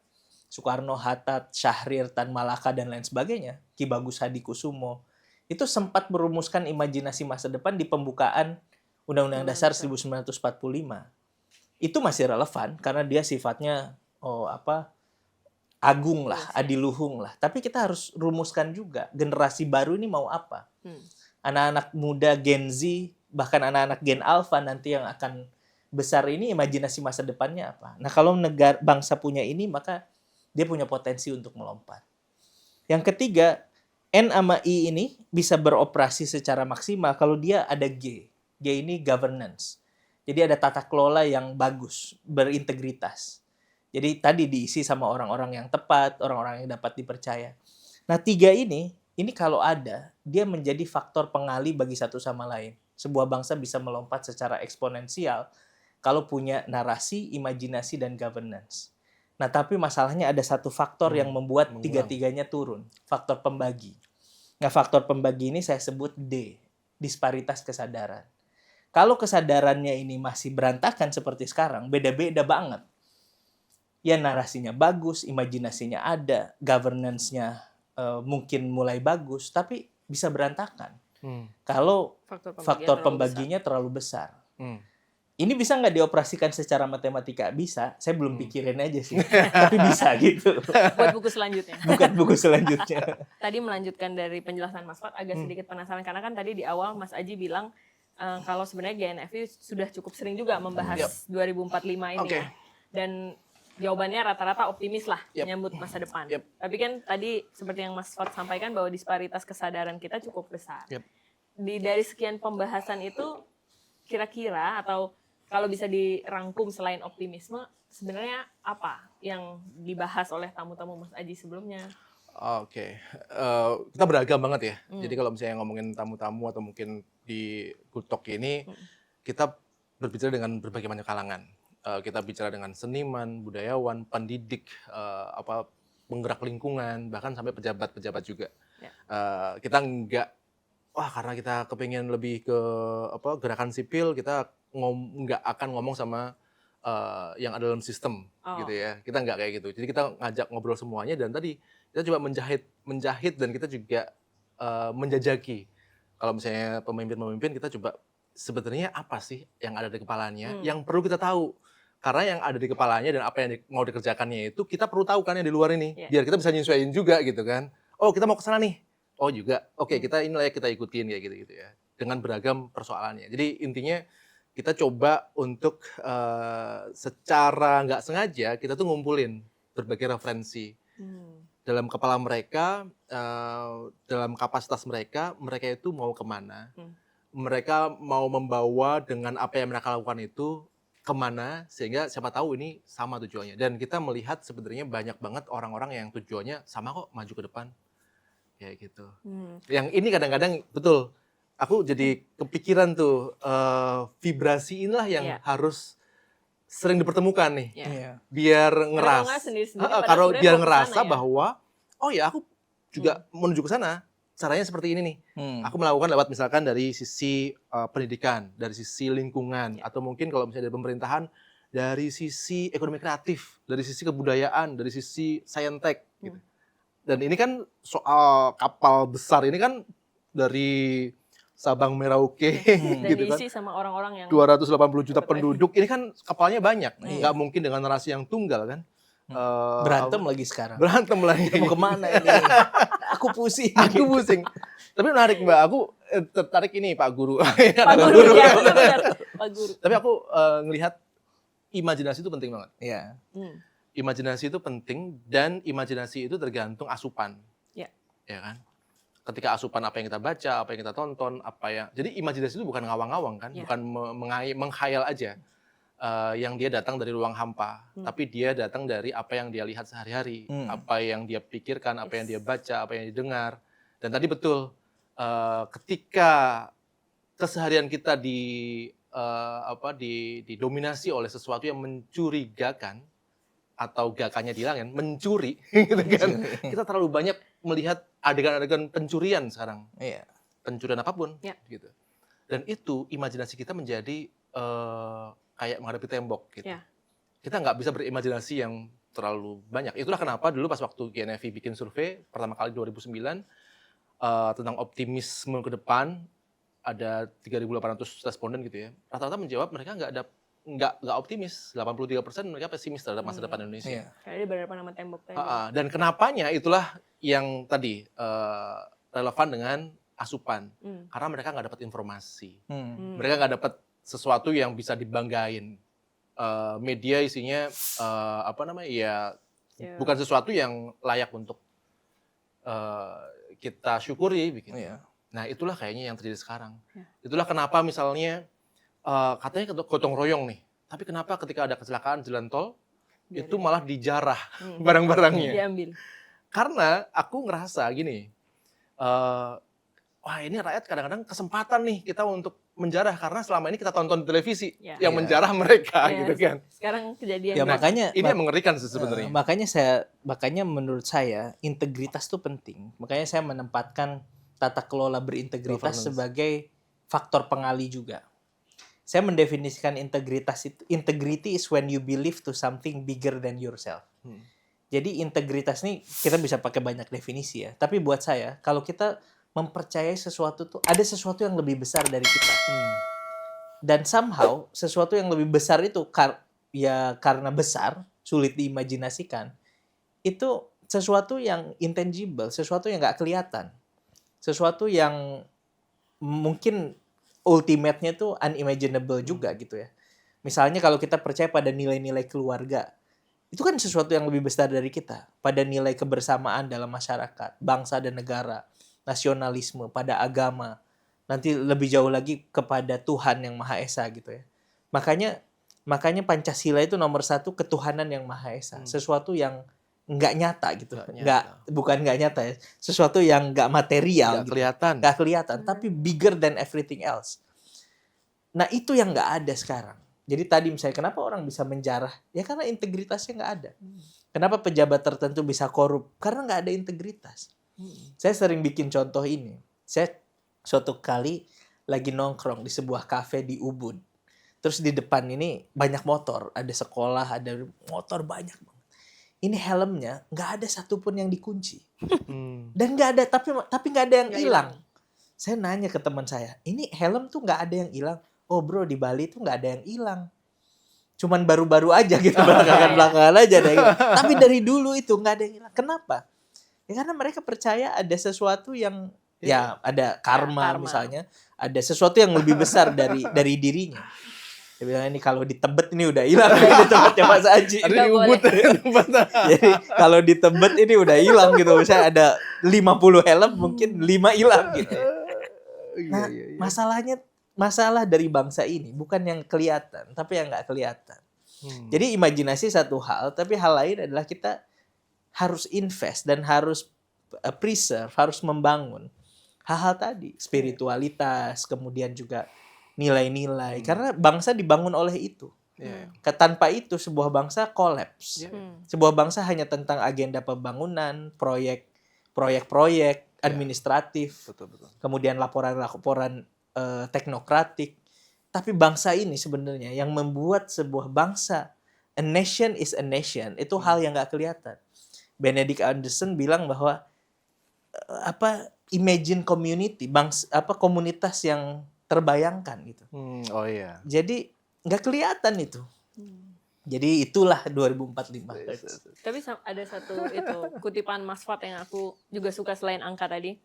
S1: Soekarno, Hatta, Syahrir, Tan Malaka, dan lain sebagainya, Ki Bagus Hadikusumo, itu sempat merumuskan imajinasi masa depan di pembukaan Undang-Undang Dasar 1945. Itu masih relevan karena dia sifatnya agung lah, adiluhung lah. Tapi kita harus rumuskan juga generasi baru ini mau apa. Anak-anak muda Gen Z, bahkan anak-anak Gen Alpha nanti yang akan besar ini imajinasi masa depannya apa. Nah, kalau bangsa punya ini, maka dia punya potensi untuk melompat. Yang ketiga, N sama I ini bisa beroperasi secara maksimal kalau dia ada G. G ini governance. Jadi ada tata kelola yang bagus, berintegritas. Jadi tadi diisi sama orang-orang yang tepat, orang-orang yang dapat dipercaya. Nah, 3 ini kalau ada, dia menjadi faktor pengali bagi satu sama lain. Sebuah bangsa bisa melompat secara eksponensial kalau punya narasi, imajinasi, dan governance. Nah, tapi masalahnya ada satu faktor yang membuat tiga-tiganya turun. Faktor pembagi. Nah, faktor pembagi ini saya sebut D, disparitas kesadaran. Kalau kesadarannya ini masih berantakan seperti sekarang, beda-beda banget. Ya narasinya bagus, imajinasinya ada, governance-nya mungkin mulai bagus, tapi bisa berantakan. Kalau faktor pembaginya terlalu besar. Ini bisa nggak dioperasikan secara matematika? Bisa. Saya belum pikirin aja sih. Tapi bisa gitu.
S3: Buat buku selanjutnya.
S1: Bukan buku selanjutnya.
S3: Tadi melanjutkan dari penjelasan Mas Fat, agak sedikit penasaran. Karena kan tadi di awal Mas Aji bilang kalau sebenarnya GNFI sudah cukup sering juga membahas 2045 ini ya. Dan jawabannya rata-rata optimis lah menyambut masa depan. Tapi kan tadi seperti yang Mas Fat sampaikan bahwa disparitas kesadaran kita cukup besar. Dari sekian pembahasan itu kira-kira atau kalau bisa dirangkum selain optimisme, sebenarnya apa yang dibahas oleh tamu-tamu Mas Aji sebelumnya?
S2: Oke. Kita beragam banget ya. Jadi kalau misalnya ngomongin tamu-tamu atau mungkin di Gutok ini, kita berbicara dengan berbagai macam kalangan. Kita bicara dengan seniman, budayawan, pendidik, penggerak lingkungan, bahkan sampai pejabat-pejabat juga. Kita karena kita kepingin lebih ke gerakan sipil, kita nggak akan ngomong sama yang ada dalam sistem gitu ya. Kita nggak kayak gitu. Jadi kita ngajak ngobrol semuanya, dan tadi kita coba menjahit dan kita juga menjajaki. Kalau misalnya pemimpin kita coba sebenarnya apa sih yang ada di kepalanya yang perlu kita tahu. Karena yang ada di kepalanya dan apa yang mau dikerjakannya itu kita perlu tahu kan yang di luar ini. Biar kita bisa nyesuaiin juga gitu kan. Oh, kita mau ke sana nih. Oh juga. Oke, kita inilah yang kita ikutin kayak gitu ya. Dengan beragam persoalannya. Jadi intinya kita coba untuk secara nggak sengaja kita tuh ngumpulin berbagai referensi dalam kepala mereka, dalam kapasitas mereka itu mau kemana, mereka mau membawa dengan apa yang mereka lakukan itu kemana, sehingga siapa tahu ini sama tujuannya. Dan kita melihat sebenarnya banyak banget orang-orang yang tujuannya sama kok, maju ke depan kayak gitu. Yang ini kadang-kadang betul aku jadi kepikiran tuh vibrasi inilah yang
S3: Iya.
S2: harus sering dipertemukan nih.
S3: Ya.
S1: Iya.
S2: Biar
S3: Kalau nggak
S2: ngeras,
S3: sendiri-sendiri,
S2: Heeh,
S3: padahal
S2: kalau
S3: sebenarnya
S2: biar
S3: mau ke sana
S2: ngerasa
S3: ya.
S2: bahwa oh ya aku juga menuju ke sana. Caranya seperti ini nih. Aku melakukan lewat misalkan dari sisi pendidikan, dari sisi lingkungan, atau mungkin kalau misalnya dari pemerintahan, dari sisi ekonomi kreatif, dari sisi kebudayaan, dari sisi saintek. Gitu. Dan ini kan soal kapal besar ini kan dari Sabang Merauke
S3: Dan
S2: gitu kan.
S3: diisi sama orang-orang yang
S2: 280 juta
S3: Betul.
S2: penduduk, ini kan kapalnya banyak.
S1: Iya.
S2: Nggak mungkin dengan narasi yang tunggal kan.
S1: Berantem lagi sekarang.
S2: Berantem lagi.
S1: Mau kemana ini? Aku pusing.
S2: Aku pusing. Tapi menarik Mbak, aku tertarik ini Pak Guru.
S3: Pak Guru, ya benar. Pak Guru.
S2: Tapi aku ngelihat imajinasi itu penting banget.
S1: Iya.
S2: Imajinasi itu penting dan imajinasi itu tergantung asupan.
S3: Ya.
S2: Ya kan? Ketika asupan apa yang kita baca, apa yang kita tonton, jadi imajinasi itu bukan ngawang-ngawang kan,
S3: Ya.
S2: bukan menghayal aja. Yang dia datang dari ruang hampa, tapi dia datang dari apa yang dia lihat sehari-hari, apa yang dia pikirkan, apa yang dia baca, apa yang dia dengar. Dan tadi betul, ketika keseharian kita didominasi oleh sesuatu yang mencurigakan atau gakannya dihilangin, mencuri, gitu kan? Kita terlalu banyak melihat adegan-adegan pencurian sekarang,
S1: Iya.
S2: pencurian apapun,
S3: Ya.
S2: gitu. Dan itu imajinasi kita menjadi kayak menghadapi tembok gitu.
S3: Ya.
S2: Kita nggak bisa berimajinasi yang terlalu banyak. Itulah kenapa dulu pas waktu GNFI bikin survei pertama kali 2009 tentang optimisme ke depan, ada 3.800 responden gitu ya. Rata-rata menjawab mereka nggak optimis. 83% mereka pesimis terhadap masa depan Indonesia.
S1: Iya.
S3: Karena dia berhadapan sama tembok tadi.
S2: Dan kenapanya itulah yang tadi relevan dengan asupan. Karena mereka nggak dapat informasi. Mereka nggak dapat sesuatu yang bisa dibanggain. Media isinya bukan sesuatu yang layak untuk kita syukuri begitu.
S1: Iya.
S2: Nah itulah kayaknya yang terjadi sekarang.
S3: Ya.
S2: Itulah kenapa misalnya katanya gotong royong nih, tapi kenapa ketika ada kecelakaan jalan tol itu malah dijarah barang-barangnya?
S3: Diambil.
S2: Karena aku ngerasa gini, wah ini rakyat kadang-kadang kesempatan nih kita untuk menjarah karena selama ini kita tonton di televisi
S3: Ya.
S2: yang
S1: Iya.
S2: menjarah mereka
S3: Ya,
S2: gitu kan.
S3: Sekarang kejadian.
S1: Ya
S3: Nah,
S1: makanya
S2: Ini yang mengerikan sih sebenarnya.
S1: makanya menurut saya integritas itu penting. Makanya saya menempatkan tata kelola berintegritas
S2: Governance.
S1: sebagai faktor pengali juga. Saya mendefinisikan integritas itu, integrity is when you believe to something bigger than yourself. Jadi integritas ini kita bisa pakai banyak definisi ya. Tapi buat saya kalau kita mempercayai sesuatu tuh ada sesuatu yang lebih besar dari kita. Dan somehow sesuatu yang lebih besar itu karena besar, sulit diimajinasikan. Itu sesuatu yang intangible, sesuatu yang nggak kelihatan. Sesuatu yang mungkin ultimate-nya tuh unimaginable juga gitu ya. Misalnya kalau kita percaya pada nilai-nilai keluarga, itu kan sesuatu yang lebih besar dari kita. Pada nilai kebersamaan dalam masyarakat, bangsa dan negara, nasionalisme, pada agama, nanti lebih jauh lagi kepada Tuhan yang Maha Esa gitu ya. Makanya Pancasila itu nomor 1 ketuhanan yang Maha Esa, sesuatu yang nggak nyata gitu, bukan nggak nyata ya, sesuatu yang nggak material, nggak kelihatan, tapi bigger than everything else. Nah itu yang nggak ada sekarang. Jadi tadi misalnya kenapa orang bisa menjarah, ya karena integritasnya nggak ada. Kenapa pejabat tertentu bisa korup? Karena nggak ada integritas. Saya sering bikin contoh ini. Saya suatu kali lagi nongkrong di sebuah kafe di Ubud. Terus di depan ini banyak motor, ada sekolah, ada motor banyak banget. Ini helmnya nggak ada satupun yang dikunci. Dan nggak ada, tapi nggak ada yang hilang. Saya nanya ke teman saya, ini helm tuh nggak ada yang hilang. Oh bro, di Bali tuh nggak ada yang hilang. Cuman baru-baru aja gitu, belakangan aja ada yang hilang. Tapi dari dulu itu nggak ada yang hilang. Kenapa? Ya karena mereka percaya ada sesuatu yang ya ada karma misalnya, ada sesuatu yang lebih besar dari dirinya. Dia bilang ini kalau di Tebet ini udah hilang di tempatnya Mas Aji.
S2: Ada di Ubud.
S1: Jadi kalau di Tebet ini udah hilang gitu. Misalnya ada 50 helm mungkin 5 hilang gitu. Nah, masalah dari bangsa ini bukan yang kelihatan, tapi yang nggak kelihatan. Jadi imajinasi satu hal, tapi hal lain adalah kita harus invest dan harus preserve, harus membangun hal-hal tadi, spiritualitas, kemudian juga nilai-nilai. Karena bangsa dibangun oleh itu.
S2: Iya.
S1: Tanpa itu sebuah bangsa kolaps.
S2: Iya.
S1: Sebuah bangsa hanya tentang agenda pembangunan, proyek-proyek administratif,
S2: Betul.
S1: kemudian laporan-laporan teknokratik. Tapi bangsa ini sebenarnya yang membuat sebuah bangsa, a nation is a nation, itu hal yang nggak kelihatan. Benedict Anderson bilang bahwa imagine community, komunitas yang terbayangkan gitu.
S2: Oh iya.
S1: Jadi nggak kelihatan itu. Jadi itulah 2045.
S3: Tapi ada satu itu kutipan Mas Fat yang aku juga suka selain angka tadi.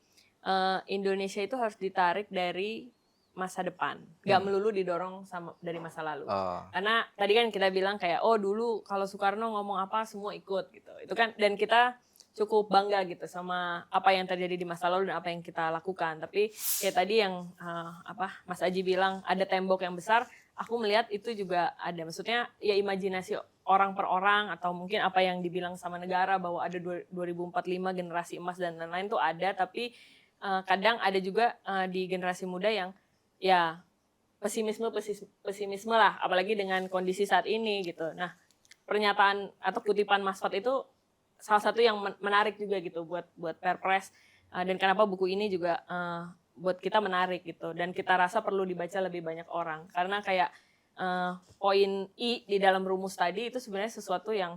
S3: Indonesia itu harus ditarik dari masa depan, nggak melulu didorong dari masa lalu. Karena tadi kan kita bilang kayak dulu kalau Soekarno ngomong apa semua ikut gitu. Itu kan, dan kita cukup bangga gitu sama apa yang terjadi di masa lalu dan apa yang kita lakukan. Tapi kayak tadi yang Mas Aji bilang ada tembok yang besar, aku melihat itu juga ada. Maksudnya ya imajinasi orang per orang atau mungkin apa yang dibilang sama negara bahwa ada 2045 generasi emas dan lain-lain tuh ada. Tapi kadang ada juga di generasi muda yang ya pesimisme lah, apalagi dengan kondisi saat ini gitu. Nah, pernyataan atau kutipan Mas Fat itu salah satu yang menarik juga gitu buat Perpres, dan kenapa buku ini juga buat kita menarik gitu, dan kita rasa perlu dibaca lebih banyak orang karena kayak poin I di dalam rumus tadi itu sebenarnya sesuatu yang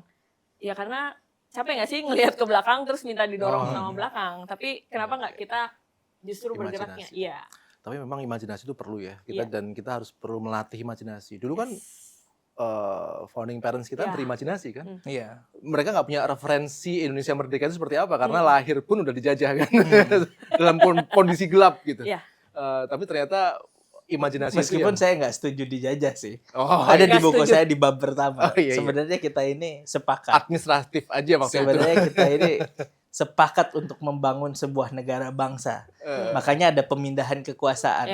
S3: ya karena capek nggak sih ngelihat ke belakang terus minta didorong sama belakang, tapi kenapa nggak kita justru bergeraknya? Iya.
S2: Tapi memang imajinasi itu perlu ya dan kita harus perlu melatih imajinasi. Dulu kan founding parents kita berimajinasi kan.
S1: Iya.
S2: Mereka nggak punya referensi Indonesia merdeka itu seperti apa karena lahir pun udah dijajah kan dalam kondisi gelap gitu. Tapi ternyata imajinasi
S1: meskipun saya nggak setuju dijajah sih.
S2: Ada
S1: di buku saya di bab pertama.
S2: Iya.
S1: Sebenarnya kita ini sepakat.
S2: Administratif aja maksudnya.
S1: Sebenarnya kita ini sepakat untuk membangun sebuah negara bangsa. Makanya ada pemindahan kekuasaan.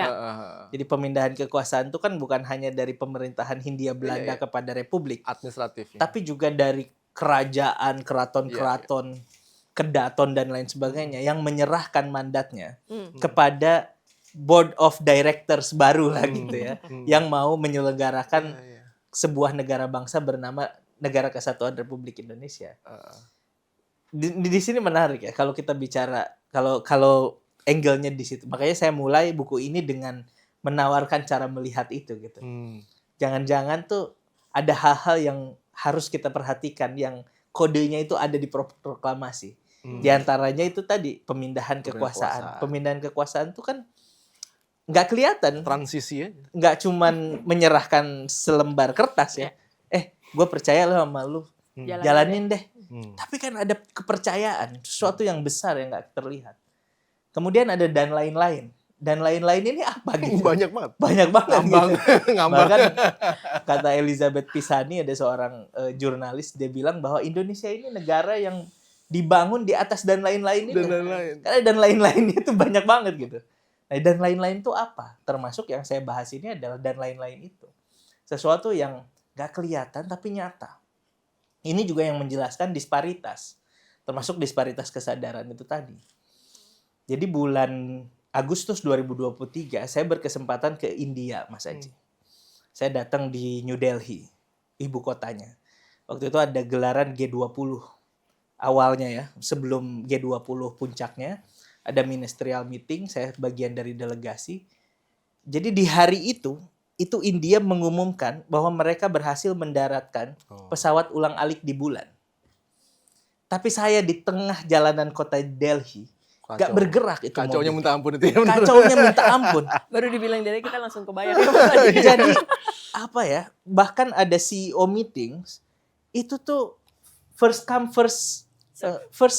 S1: Jadi pemindahan kekuasaan itu kan bukan hanya dari pemerintahan Hindia Belanda kepada republik.
S2: Administratif.
S1: Tapi juga dari kerajaan, keraton-keraton, kedaton dan lain sebagainya yang menyerahkan mandatnya kepada board of directors baru lah gitu ya. Yang mau menyelenggarakan sebuah negara bangsa bernama Negara Kesatuan Republik Indonesia. Di sini menarik ya kalau kita bicara kalau angle-nya di situ. Makanya saya mulai buku ini dengan menawarkan cara melihat itu gitu. Jangan-jangan tuh ada hal-hal yang harus kita perhatikan yang kodenya itu ada di proklamasi. Di antaranya itu tadi pemindahan kekuasaan. Pemindahan kekuasaan itu kan nggak kelihatan.
S2: Transisi ya.
S1: Nggak cuman menyerahkan selembar kertas ya. Gue percaya lo sama lu. Jalanin deh. Tapi kan ada kepercayaan, sesuatu yang besar yang nggak terlihat. Kemudian ada dan lain-lain. Dan lain-lain ini apa gitu?
S2: Banyak banget.
S1: Banyak banget.
S2: Ngambang.
S1: Bahkan kata Elizabeth Pisani, ada seorang jurnalis, dia bilang bahwa Indonesia ini negara yang dibangun di atas dan lain-lain itu. Karena dan lain-lain itu banyak banget gitu. Nah, dan lain-lain itu apa? Termasuk yang saya bahas ini adalah dan lain-lain itu. Sesuatu yang nggak kelihatan tapi nyata. Ini juga yang menjelaskan disparitas, termasuk disparitas kesadaran itu tadi. Jadi bulan Agustus 2023, saya berkesempatan ke India, Mas Aji. Saya datang di New Delhi, ibu kotanya. Waktu itu ada gelaran G20 awalnya ya, sebelum G20 puncaknya, ada ministerial meeting, saya bagian dari delegasi. Jadi di hari itu India mengumumkan bahwa mereka berhasil mendaratkan pesawat ulang-alik di bulan. Tapi saya di tengah jalanan kota Delhi, gak bergerak itu
S2: Kacaunya
S1: mobil.
S2: minta ampun itu ya.
S1: Kacaunya minta ampun.
S3: Baru dibilang dari kita langsung kebayang.
S1: Jadi apa ya, bahkan ada CEO meetings, itu tuh first come first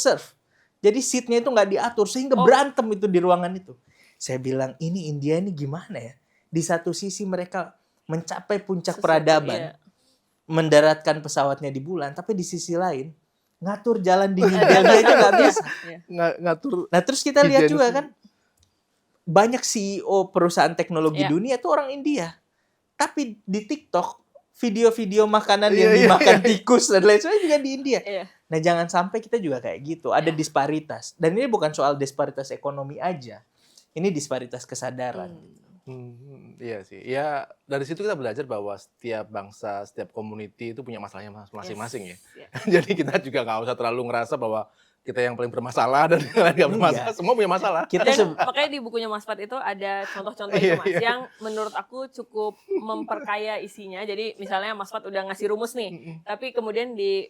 S1: serve. Jadi seatnya itu gak diatur, sehingga berantem itu di ruangan itu. Saya bilang, ini India ini gimana ya? Di satu sisi mereka mencapai puncak peradaban, mendaratkan pesawatnya di bulan, tapi di sisi lain ngatur jalan di New Delhi aja nggak bisa.
S2: Ngatur.
S1: Nah terus kita lihat juga kan, banyak CEO perusahaan teknologi dunia itu orang India, tapi di TikTok video-video makanan yang dimakan tikus dan lain sebagainya juga di India. Nah jangan sampai kita juga kayak gitu, ada disparitas, dan ini bukan soal disparitas ekonomi aja. Ini disparitas kesadaran.
S2: Iya sih. Ya dari situ kita belajar bahwa setiap bangsa, setiap community itu punya masalahnya masing-masing ya.
S3: Yes.
S2: Jadi kita juga nggak usah terlalu ngerasa bahwa kita yang paling bermasalah dan yang lain nggak bermasalah.
S1: Enggak.
S2: Semua punya masalah.
S1: Kita
S3: Dan makanya di bukunya Mas Fat itu ada contoh-contoh itu Mas, yang menurut aku cukup memperkaya isinya. Jadi misalnya Mas Fat udah ngasih rumus nih, tapi kemudian di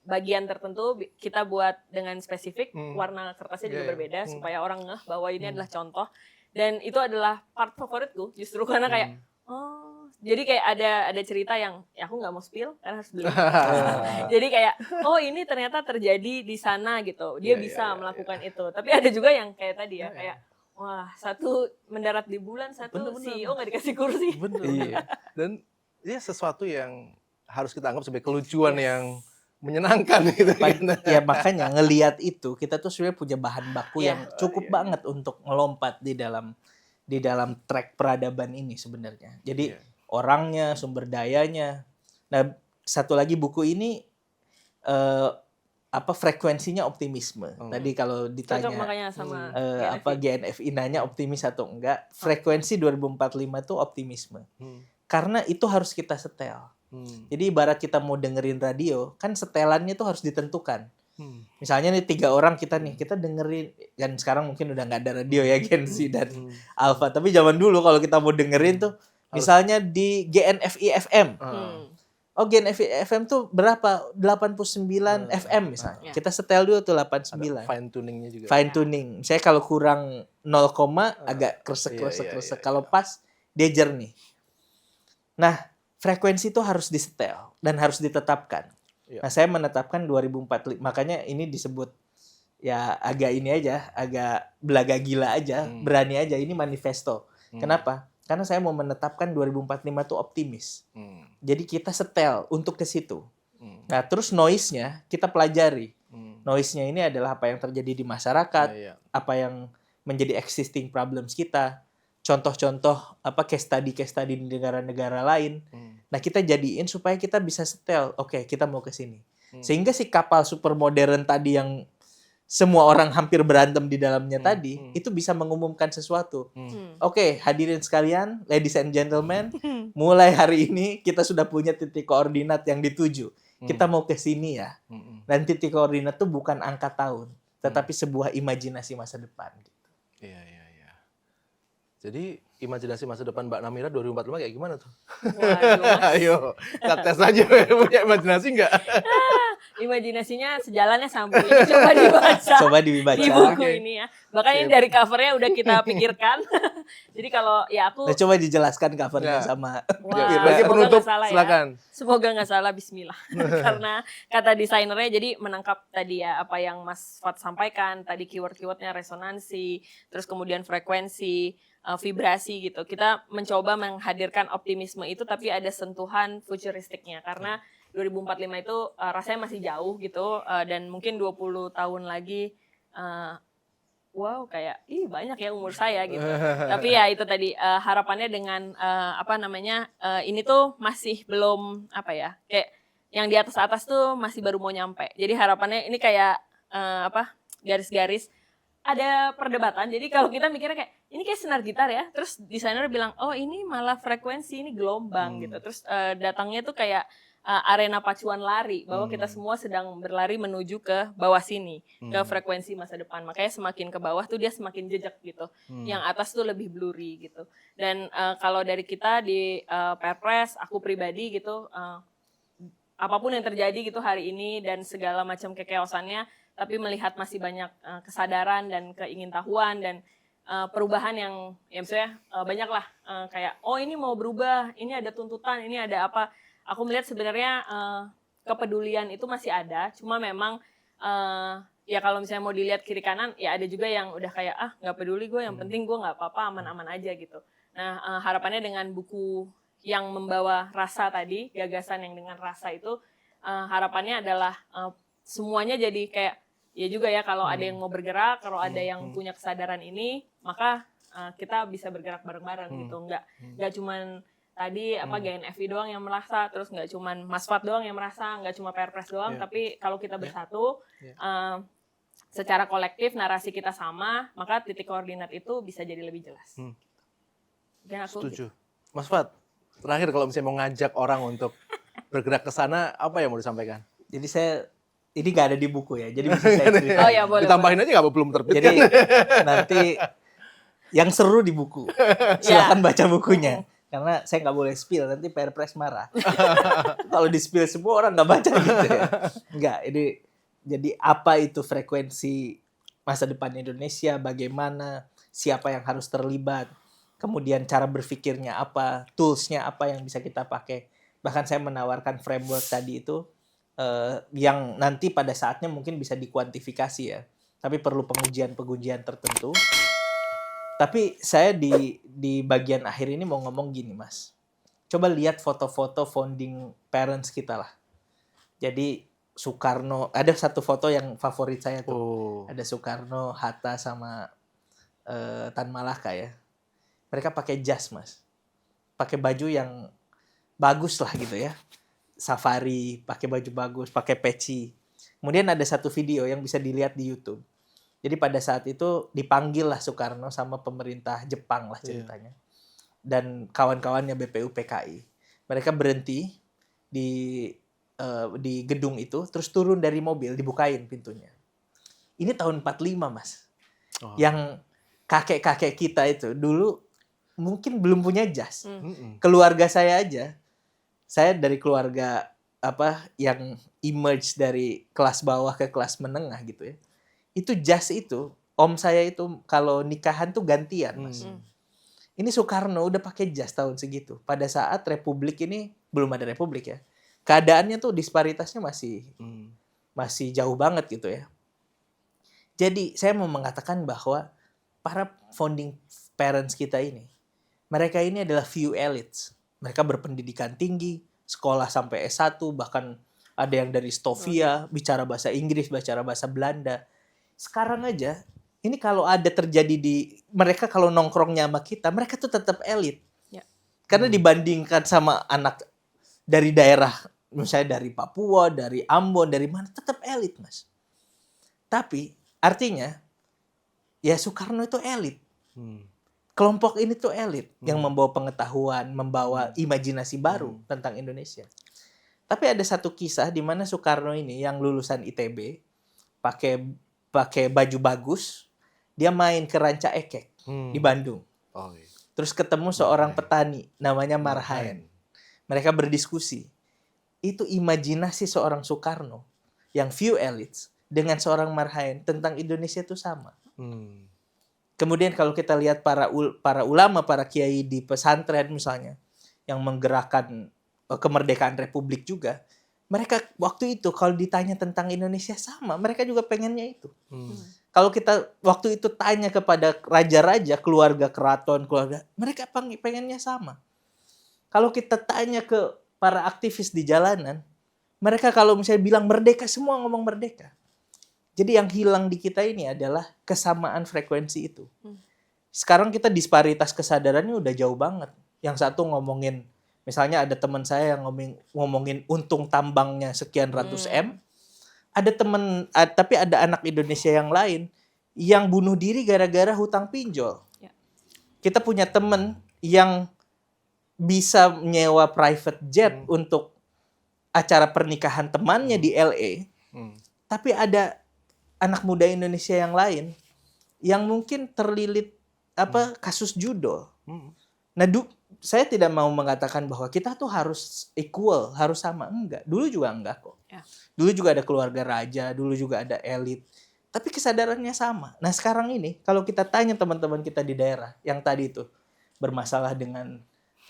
S3: bagian tertentu kita buat dengan spesifik, warna kertasnya juga berbeda supaya orang ngeh bahwa ini adalah contoh. Dan itu adalah part favoritku justru karena kayak jadi kayak ada cerita yang ya aku nggak mau spill karena harus beli. Jadi kayak ini ternyata terjadi di sana gitu. Dia bisa melakukan itu. Tapi ada juga yang kayak tadi ya kayak wah, satu mendarat di bulan, satu CEO nggak dikasih kursi.
S2: Bener. Dan ya sesuatu yang harus kita anggap sebagai kelucuan yang menyenangkan gitu kan.
S1: Ya makanya ngelihat itu kita tuh sebenarnya punya bahan baku yang cukup banget untuk melompat di dalam track peradaban ini sebenarnya. Jadi orangnya, sumber dayanya. Nah, satu lagi buku ini frekuensinya optimisme. Tadi kalau ditanya
S3: Cocok makanya sama
S1: GNFI nanya optimis atau enggak, frekuensi 2045 itu optimisme. Karena itu harus kita setel. Jadi ibarat kita mau dengerin radio, kan setelannya tuh harus ditentukan. Misalnya nih 3 orang kita dengerin, kan sekarang mungkin udah nggak ada radio ya Gen Z dan Alpha, tapi zaman dulu kalau kita mau dengerin tuh misalnya di GNFI FM. GNFI FM tuh berapa? 89 FM misalnya. Kita setel dulu tuh 89.
S2: Fine tuningnya juga.
S1: Fine tuning. Misalnya kalau kurang 0, agak kresek. Kalau pas dia jernih. Nah, frekuensi itu harus disetel dan harus ditetapkan. Nah, saya menetapkan 2045. Makanya ini disebut ya agak ini aja, agak belaga gila aja, berani aja. Ini manifesto. Kenapa? Karena saya mau menetapkan 2045 itu optimis. Jadi kita setel untuk ke situ. Nah, terus noise-nya kita pelajari. Noise-nya ini adalah apa yang terjadi di masyarakat, apa yang menjadi existing problems kita, contoh-contoh case study di negara-negara lain. Nah, kita jadiin supaya kita bisa setel. Oke, kita mau ke sini. Sehingga si kapal super modern tadi yang semua orang hampir berantem di dalamnya tadi, itu bisa mengumumkan sesuatu. Oke, hadirin sekalian, ladies and gentlemen, mulai hari ini kita sudah punya titik koordinat yang dituju. Kita mau ke sini ya. Dan titik koordinat itu bukan angka tahun, tetapi sebuah imajinasi masa depan.
S2: Iya. Jadi imajinasi masa depan Mbak Namira 2045 kayak gimana tuh?
S3: Waduh,
S2: Ayo, kita tes aja. Punya imajinasi nggak?
S3: Imajinasinya sejalannya sama ini. Coba dibaca di buku ini ya. Bahkan ini dari covernya udah kita pikirkan. Jadi kalau ya aku...
S1: Nah, coba dijelaskan covernya sama...
S2: Bagi penutup, silakan.
S3: Semoga nggak salah, bismillah. Karena kata desainernya jadi menangkap tadi ya apa yang Mas Fat sampaikan. Tadi keyword-keywordnya resonansi, terus kemudian frekuensi, vibrasi gitu. Kita mencoba menghadirkan optimisme itu tapi ada sentuhan futuristiknya karena 2045 itu rasanya masih jauh gitu dan mungkin 20 tahun lagi wow kayak banyak ya umur saya gitu. Tapi ya itu tadi harapannya dengan ini tuh masih belum kayak yang di atas-atas tuh masih baru mau nyampe. Jadi harapannya ini kayak garis-garis ada perdebatan. Jadi kalau kita mikirnya kayak ini kayak senar gitar ya, terus desainer bilang ini malah frekuensi, ini gelombang gitu. Terus datangnya tuh kayak arena pacuan lari bahwa kita semua sedang berlari menuju ke bawah sini, ke frekuensi masa depan. Makanya semakin ke bawah tuh dia semakin jejak gitu. Yang atas tuh lebih blurry gitu. Dan kalau dari kita di Perpres, aku pribadi gitu apapun yang terjadi gitu hari ini dan segala macam kekeosannya, tapi melihat masih banyak kesadaran dan keingintahuan dan perubahan yang ya misalnya banyak lah kayak ini mau berubah, ini ada tuntutan, ini ada apa. Aku melihat sebenarnya kepedulian itu masih ada, cuma memang ya kalau misalnya mau dilihat kiri kanan ya ada juga yang udah kayak nggak peduli gue, yang penting gue nggak apa-apa, aman-aman aja gitu. Nah harapannya dengan buku yang membawa rasa tadi, gagasan yang dengan rasa itu harapannya adalah semuanya jadi kayak ya juga ya kalau ada yang mau bergerak, kalau ada yang punya kesadaran ini, maka kita bisa bergerak bareng-bareng gitu. Nggak cuman tadi GNFI doang yang merasa, terus nggak cuman Mas Fat doang yang merasa, nggak cuma Perpres doang, tapi kalau kita bersatu secara kolektif narasi kita sama, maka titik koordinat itu bisa jadi lebih jelas. Mungkin aku
S2: Setuju. Mas Fat, terakhir kalau misalnya mau ngajak orang untuk bergerak ke sana, apa yang mau disampaikan?
S1: Jadi ini nggak ada di buku ya, jadi bisa saya cerita.
S3: Oh ya, boleh.
S2: Ditambahin aja nggak belum terbit
S1: Jadi
S2: kan?
S1: nanti yang seru di buku, silakan baca bukunya. Karena saya nggak boleh spill, nanti Perpres marah. Kalau di spill semua orang nggak baca gitu ya. Nggak, ini jadi apa itu frekuensi masa depan Indonesia, bagaimana, siapa yang harus terlibat, kemudian cara berpikirnya apa, toolsnya apa yang bisa kita pakai. Bahkan saya menawarkan framework tadi itu yang nanti pada saatnya mungkin bisa dikuantifikasi ya, tapi perlu pengujian tertentu. Tapi saya di bagian akhir ini mau ngomong gini, Mas. Coba lihat foto-foto founding parents kita lah. Jadi Soekarno, ada satu foto yang favorit saya tuh. Ada Soekarno, Hatta sama Tan Malaka ya. Mereka pakai jas, Mas. Pakai baju yang bagus lah gitu ya. Safari, pakai baju bagus, pakai peci. Kemudian ada satu video yang bisa dilihat di YouTube. Jadi pada saat itu dipanggil lah Soekarno sama pemerintah Jepang lah ceritanya. Dan kawan-kawannya BPUPKI. Mereka berhenti di gedung itu, terus turun dari mobil, dibukain pintunya. Ini tahun 45, Mas. Yang kakek-kakek kita itu dulu mungkin belum punya jas. Keluarga saya aja, saya dari keluarga yang emerge dari kelas bawah ke kelas menengah gitu ya. Itu jas itu, om saya itu kalau nikahan tuh gantian, Mas. Ini Soekarno udah pakai jas tahun segitu. Pada saat Republik ini belum ada Republik ya. Keadaannya tuh disparitasnya masih jauh banget gitu ya. Jadi saya mau mengatakan bahwa para founding parents kita ini, mereka ini adalah few elites. Mereka berpendidikan tinggi, sekolah sampai S1, bahkan ada yang dari Stovia, bicara bahasa Inggris, bicara bahasa Belanda. Sekarang aja, ini kalau ada terjadi mereka kalau nongkrongnya sama kita, mereka tuh tetap elit.
S3: Ya.
S1: Karena dibandingkan sama anak dari daerah, misalnya dari Papua, dari Ambon, dari mana, tetap elit, Mas. Tapi artinya, ya Soekarno itu elit. Kelompok ini tuh elit yang membawa pengetahuan, membawa imajinasi baru tentang Indonesia. Tapi ada satu kisah di mana Soekarno ini yang lulusan ITB, pakai baju bagus, dia main ke Ranca Ekek di Bandung. Terus ketemu seorang petani namanya Marhaen. Mereka berdiskusi. Itu imajinasi seorang Soekarno yang few elites dengan seorang Marhaen tentang Indonesia itu sama. Kemudian kalau kita lihat para ulama, para kiai di pesantren misalnya, yang menggerakkan kemerdekaan Republik juga, mereka waktu itu kalau ditanya tentang Indonesia sama, mereka juga pengennya itu. Kalau kita waktu itu tanya kepada raja-raja, keluarga keraton, mereka pengennya sama. Kalau kita tanya ke para aktivis di jalanan, mereka kalau misalnya bilang merdeka, semua ngomong merdeka. Jadi yang hilang di kita ini adalah kesamaan frekuensi itu. Sekarang kita disparitas kesadarannya udah jauh banget. Yang satu ngomongin, misalnya ada teman saya yang ngomongin untung tambangnya sekian ratus M. Tapi ada anak Indonesia yang lain yang bunuh diri gara-gara hutang pinjol. Ya. Kita punya teman yang bisa nyewa private jet untuk acara pernikahan temannya di LA. Tapi ada anak muda Indonesia yang lain yang mungkin terlilit kasus judo. Nah, saya tidak mau mengatakan bahwa kita tuh harus equal, harus sama. Enggak. Dulu juga enggak kok. Ya. Dulu juga ada keluarga raja, dulu juga ada elit. Tapi kesadarannya sama. Nah, sekarang ini kalau kita tanya teman-teman kita di daerah yang tadi itu bermasalah dengan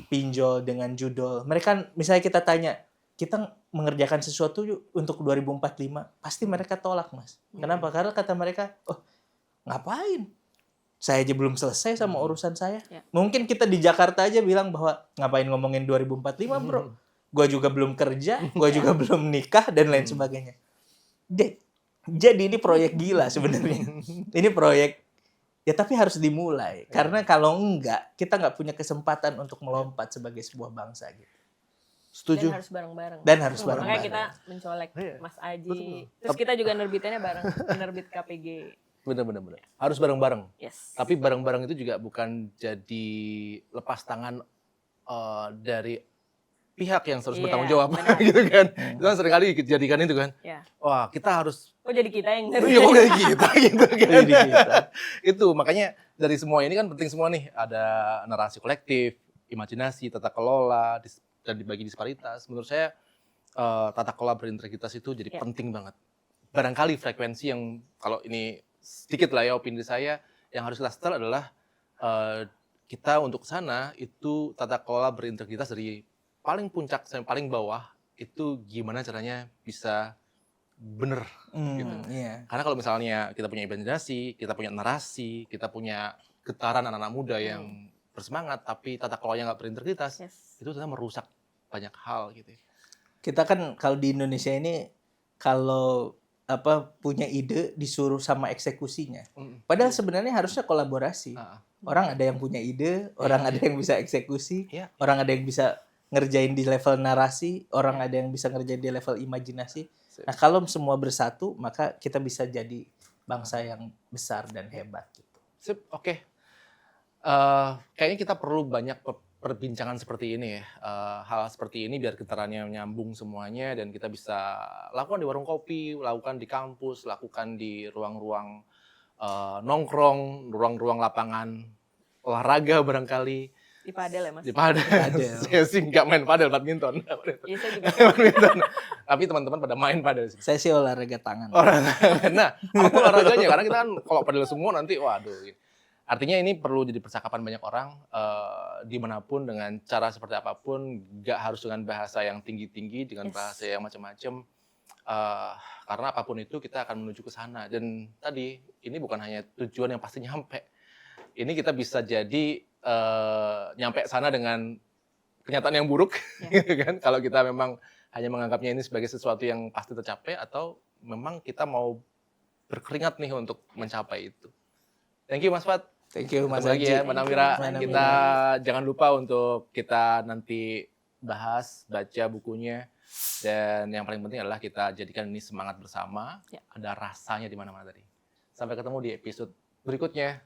S1: pinjol, dengan judo. Mereka misalnya kita tanya, kita mengerjakan sesuatu untuk 2045, pasti mereka tolak, Mas. Kenapa? Karena kata mereka, ngapain? Saya aja belum selesai sama urusan saya. Ya. Mungkin kita di Jakarta aja bilang bahwa ngapain ngomongin 2045, bro? Gua juga belum kerja, gua juga belum nikah, dan lain sebagainya. Jadi ini proyek gila sebenarnya. Ini proyek, ya tapi harus dimulai. Karena kalau enggak, kita nggak punya kesempatan untuk melompat sebagai sebuah bangsa gitu.
S2: Setuju.
S3: Dan harus bareng-bareng.
S1: Dan harus
S3: Makanya
S1: bareng-bareng.
S3: kita mencolek
S2: Iya.
S3: Mas Aji.
S2: Betul.
S3: Terus kita juga nerbitannya bareng, penerbit KPG.
S2: Bener. Harus bareng-bareng.
S3: Yes.
S2: Tapi bareng-bareng itu juga bukan jadi lepas tangan dari pihak yang harus
S3: Iya,
S2: bertanggung jawab
S3: benar.
S2: gitu kan. Itu kan seringkali dijadikan itu kan.
S3: Ya.
S2: Wah, kita harus
S3: Oh jadi kita yang
S2: iya kok kayak kita gitu kan.
S1: Jadi kita.
S2: Itu makanya dari semua ini kan penting semua nih. Ada narasi kolektif, imajinasi, tata kelola, dan dibagi disparitas. Menurut saya tata kelola berintegritas itu jadi
S3: Ya.
S2: penting banget. Barangkali frekuensi yang kalau ini sedikit lah ya opini saya yang harus kita setel adalah kita untuk sana itu tata kelola berintegritas dari paling puncak sampai paling bawah itu gimana caranya bisa bener. Gitu.
S1: Iya.
S2: Karena kalau misalnya kita punya imajinasi, kita punya narasi, kita punya getaran anak-anak muda yang bersemangat tapi tata kelolanya nggak berintegritas,
S3: Yes.
S2: itu ternyata merusak banyak hal gitu.
S1: Kita kan kalau di Indonesia ini kalau punya ide disuruh sama eksekusinya. Padahal sebenarnya harusnya kolaborasi. Orang ada yang punya ide, orang ada yang bisa eksekusi,
S2: Iya.
S1: orang ada yang bisa ngerjain di level narasi, orang ada yang bisa ngerjain di level imajinasi. Nah, kalau semua bersatu, maka kita bisa jadi bangsa yang besar dan hebat gitu.
S2: Sip, oke. Kayaknya kita perlu banyak perbincangan seperti ini ya. Hal seperti ini biar getarannya nyambung semuanya dan kita bisa lakukan di warung kopi, lakukan di kampus, lakukan di ruang-ruang nongkrong, ruang-ruang lapangan olahraga barangkali.
S3: Di padel ya Mas?
S2: Di padel. Saya sih nggak main padel, badminton.
S3: Iya saya juga.
S2: Badminton. Tapi teman-teman pada main padel sih.
S1: Saya sih olahraga tangan.
S2: Nah, apa olahraganya? Karena kita kan kalau padel semua nanti, waduh. Artinya ini perlu jadi percakapan banyak orang dimanapun dengan cara seperti apapun, nggak harus dengan bahasa yang tinggi-tinggi, dengan
S3: Yes.
S2: bahasa yang macam-macam. Karena apapun itu kita akan menuju ke sana. Dan tadi ini bukan hanya tujuan yang pasti nyampe. Ini kita bisa jadi nyampe sana dengan kenyataan yang buruk, gitu kan? Kalau kita memang hanya menganggapnya ini sebagai sesuatu yang pasti tercapai, atau memang kita mau berkeringat nih untuk mencapai itu. Thank you Mas Fat.
S1: Thank you Mas
S2: Ketemu lagi
S1: Aji.
S2: ya Mbak Namira.
S3: Thank you, Mas
S2: Kita jangan lupa untuk kita nanti bahas, baca bukunya. Dan yang paling penting adalah kita jadikan ini semangat bersama.
S3: Ya.
S2: Ada rasanya di mana-mana tadi. Sampai ketemu di episode berikutnya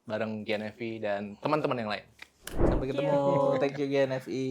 S2: bareng GNFI dan teman-teman yang lain.
S1: Sampai ketemu. Thank you GNFI.